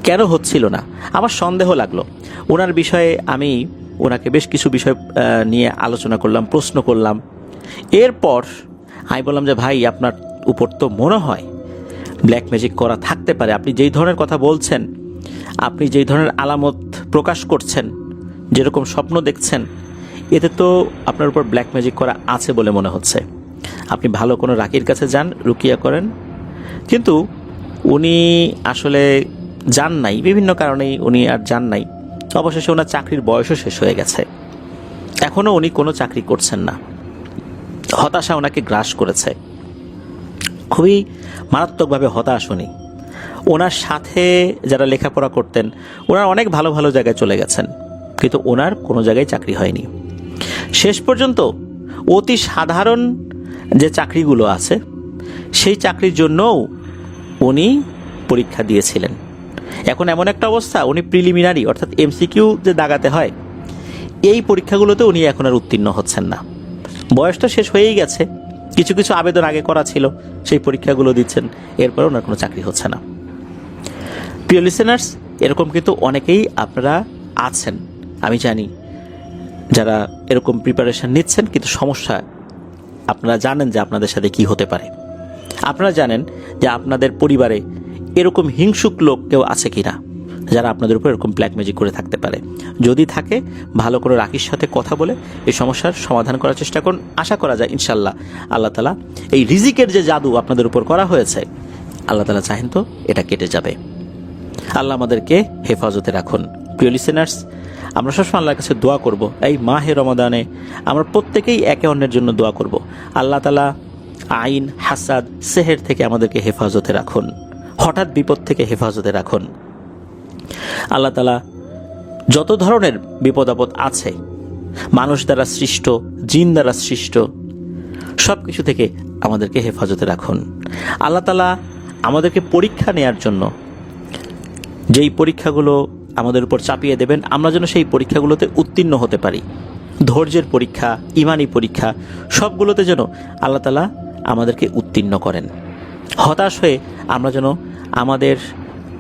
কেন হচ্ছিল না? আমার সন্দেহ লাগলো। ওনার বিষয়ে আমি ওনাকে বেশ কিছু বিষয় নিয়ে আলোচনা করলাম, প্রশ্ন করলাম। এরপর আমি বললাম যে ভাই, আপনার উপর তো মনে হয় ব্ল্যাক ম্যাজিক করা থাকতে পারে। আপনি যেই ধরনের কথা বলছেন, আপনি যেই ধরনের আলামত প্রকাশ করছেন, যেরকম স্বপ্ন দেখছেন, এতে তো আপনার উপর ব্ল্যাক ম্যাজিক করা আছে বলে মনে হচ্ছে। আপনি ভালো কোনো রাকির কাছে যান, রুকিয়া করেন। কিন্তু উনি আসলে যান নাই, বিভিন্ন কারণেই উনি আর যান নাই। অবশেষে ওনার চাকরির বয়সও শেষ হয়ে গেছে, এখনও উনি কোনো চাকরি করছেন না। হতাশা ওনাকে গ্রাস করেছে, খুবই মারাত্মকভাবে হতাশ উনি। ওনার সাথে যারা লেখাপড়া করতেন, ওনার অনেক ভালো ভালো জায়গায় চলে গেছেন, কিন্তু ওনার কোনো জায়গায় চাকরি হয়নি। শেষ পর্যন্ত অতি সাধারণ যে চাকরিগুলো আছে, সেই চাকরির জন্যও উনি পরীক্ষা দিয়েছিলেন। এখন এমন একটা অবস্থা, উনি প্রিলিমিনারি অর্থাৎ MCQ যে দাগাতে হয়, এই পরীক্ষাগুলোতে উনি এখন আর উত্তীর্ণ হচ্ছেন না। বয়স তো শেষ হয়েই গেছে, কিছু কিছু আবেদন আগে করা ছিল, সেই পরীক্ষাগুলো দিচ্ছেন, এরপরে ওনার কোনো চাকরি হচ্ছে না। প্রিয় লিসেনার্স, এরকম কিন্তু অনেকেই আপনারা আছেন, আমি জানি, যারা এরকম প্রিপারেশন নিচ্ছেন, কিন্তু সমস্যা, আপনারা জানেন যে আপনাদের সাথে কি হতে পারে। আপনারা জানেন যে আপনাদের পরিবারে এরকম হিংসুক লোক কেউ আছে কিনা, যারা আপনাদের উপর এরকম ব্ল্যাক ম্যাজিক করে থাকতে পারে। যদি থাকে, ভালো করে রাকির সাথে কথা বলে এই সমস্যার সমাধান করার চেষ্টা করুন। আশা করা যায় ইনশাল্লাহ আল্লাহ তাআলা এই রিজিকের যে জাদু আপনাদের উপর করা হয়েছে, আল্লাহ তাআলা চাহেন তো এটা কেটে যাবে। আল্লাহ আমাদেরকে হেফাজতে রাখুন। প্রিয় লিসেনার্স, আমরা সবসময় আল্লাহর কাছে দোয়া করব, এই মাহে রমাদানে আমরা প্রত্যেকেই একে অন্যের জন্য দোয়া করব। আল্লাহ তাআলা আইন, হাসাদ, সেহের থেকে আমাদেরকে হেফাজতে রাখুন, হঠাৎ বিপদ থেকে হেফাজতে রাখুন। আল্লাহ তাআলা যত ধরনের বিপদ আপদ আছে, মানুষ দ্বারা সৃষ্ট, জিন দ্বারা সৃষ্ট, সব কিছু থেকে আমাদেরকে হেফাজতে রাখুন। আল্লাহ তাআলা আমাদেরকে পরীক্ষা নেয়ার জন্য যেই পরীক্ষাগুলো আমাদের উপর চাপিয়ে দেবেন, আমরা যেন সেই পরীক্ষাগুলোতে উত্তীর্ণ হতে পারি। ধৈর্যের পরীক্ষা, ইমানি পরীক্ষা, সবগুলোতে যেন আল্লাহ তাআলা আমাদেরকে উত্তীর্ণ করেন। হতাশ হয়ে আমরা যেন আমাদের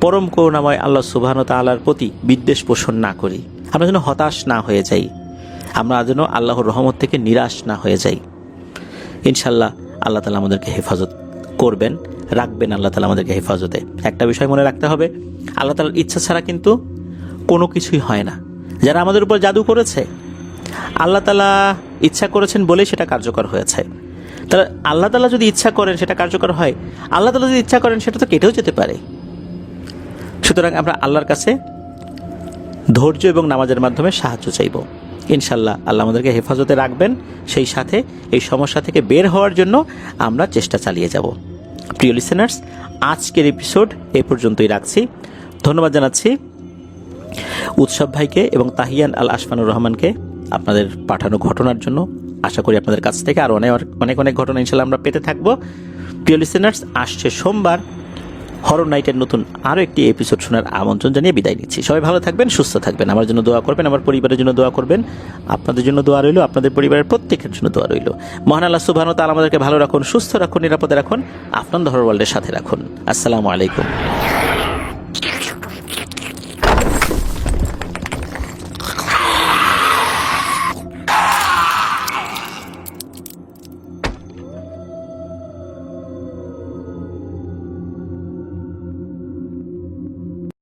পরম করুণাময় আল্লাহ সুবহানাহু ওয়া তাআলার প্রতি বিদ্বেষ পোষণ না করি, আমরা যেন হতাশ না হয়ে যাই, আমরা যেন আল্লাহর রহমত থেকে নিরাশ না হয়ে যাই। ইনশাল্লাহ আল্লাহ তাআলা আমাদেরকে হেফাজত করবেন, রাখবেন। আল্লাহ তাআলা আমাদেরকে হেফাজতে। একটা বিষয় মনে রাখতে হবে, আল্লাহ তাআলার ইচ্ছা ছাড়া কিন্তু কোনো কিছুই হয় না। যারা আমাদের উপর জাদু করেছে, আল্লাহ তাআলা ইচ্ছা করেছেন বলেই সেটা কার্যকর হয়েছে। তাহলে আল্লাহ তাআলা যদি ইচ্ছা করেন সেটা কার্যকর হয়, আল্লাহ তাআলা যদি ইচ্ছা করেন সেটা তো কেটেও যেতে পারে। সুতরাং আমরা আল্লাহর কাছে ধৈর্য এবং নামাজের মাধ্যমে সাহায্য চাইব। ইনশাল্লাহ আল্লাহ আমাদেরকে হেফাজতে রাখবেন, সেই সাথে এই সমস্যা থেকে বের হওয়ার জন্য আমরা চেষ্টা চালিয়ে যাব। প্রিয় লিসেনার্স, আজকের এপিসোড এই পর্যন্তই রাখছি। ধন্যবাদ জানাচ্ছি উৎসব ভাইকে এবং তাহিয়ান আল আশফানুর রহমানকে আপনাদের পাঠানো ঘটনার জন্য। আশা করি আপনাদের কাছ থেকে আরও অনেক অনেক অনেক ঘটনা ইনশাল্লাহ আমরা পেতে থাকব। প্রিয় লিসেনার্স, আসছে সোমবার হরর নাইটের নতুন আরও একটি এপিসোড শোনার আমন্ত্রণ জানিয়ে বিদায় নিচ্ছি। সবাই ভালো থাকবেন, সুস্থ থাকবেন, আমার জন্য দোয়া করবেন, আমার পরিবারের জন্য দোয়া করবেন, আপনাদের জন্য দোয়া রইল, আপনাদের পরিবারের প্রত্যেকের জন্য দোয়া রইল। মহান আল্লাহ সুবহানাহু ওয়া তাআলা আমাদেরকে ভালো রাখুন, সুস্থ রাখুন, নিরাপদে রাখুন, আপনার হরর ওয়ার্ল্ডের সাথে রাখুন। আসসালামু আলাইকুম।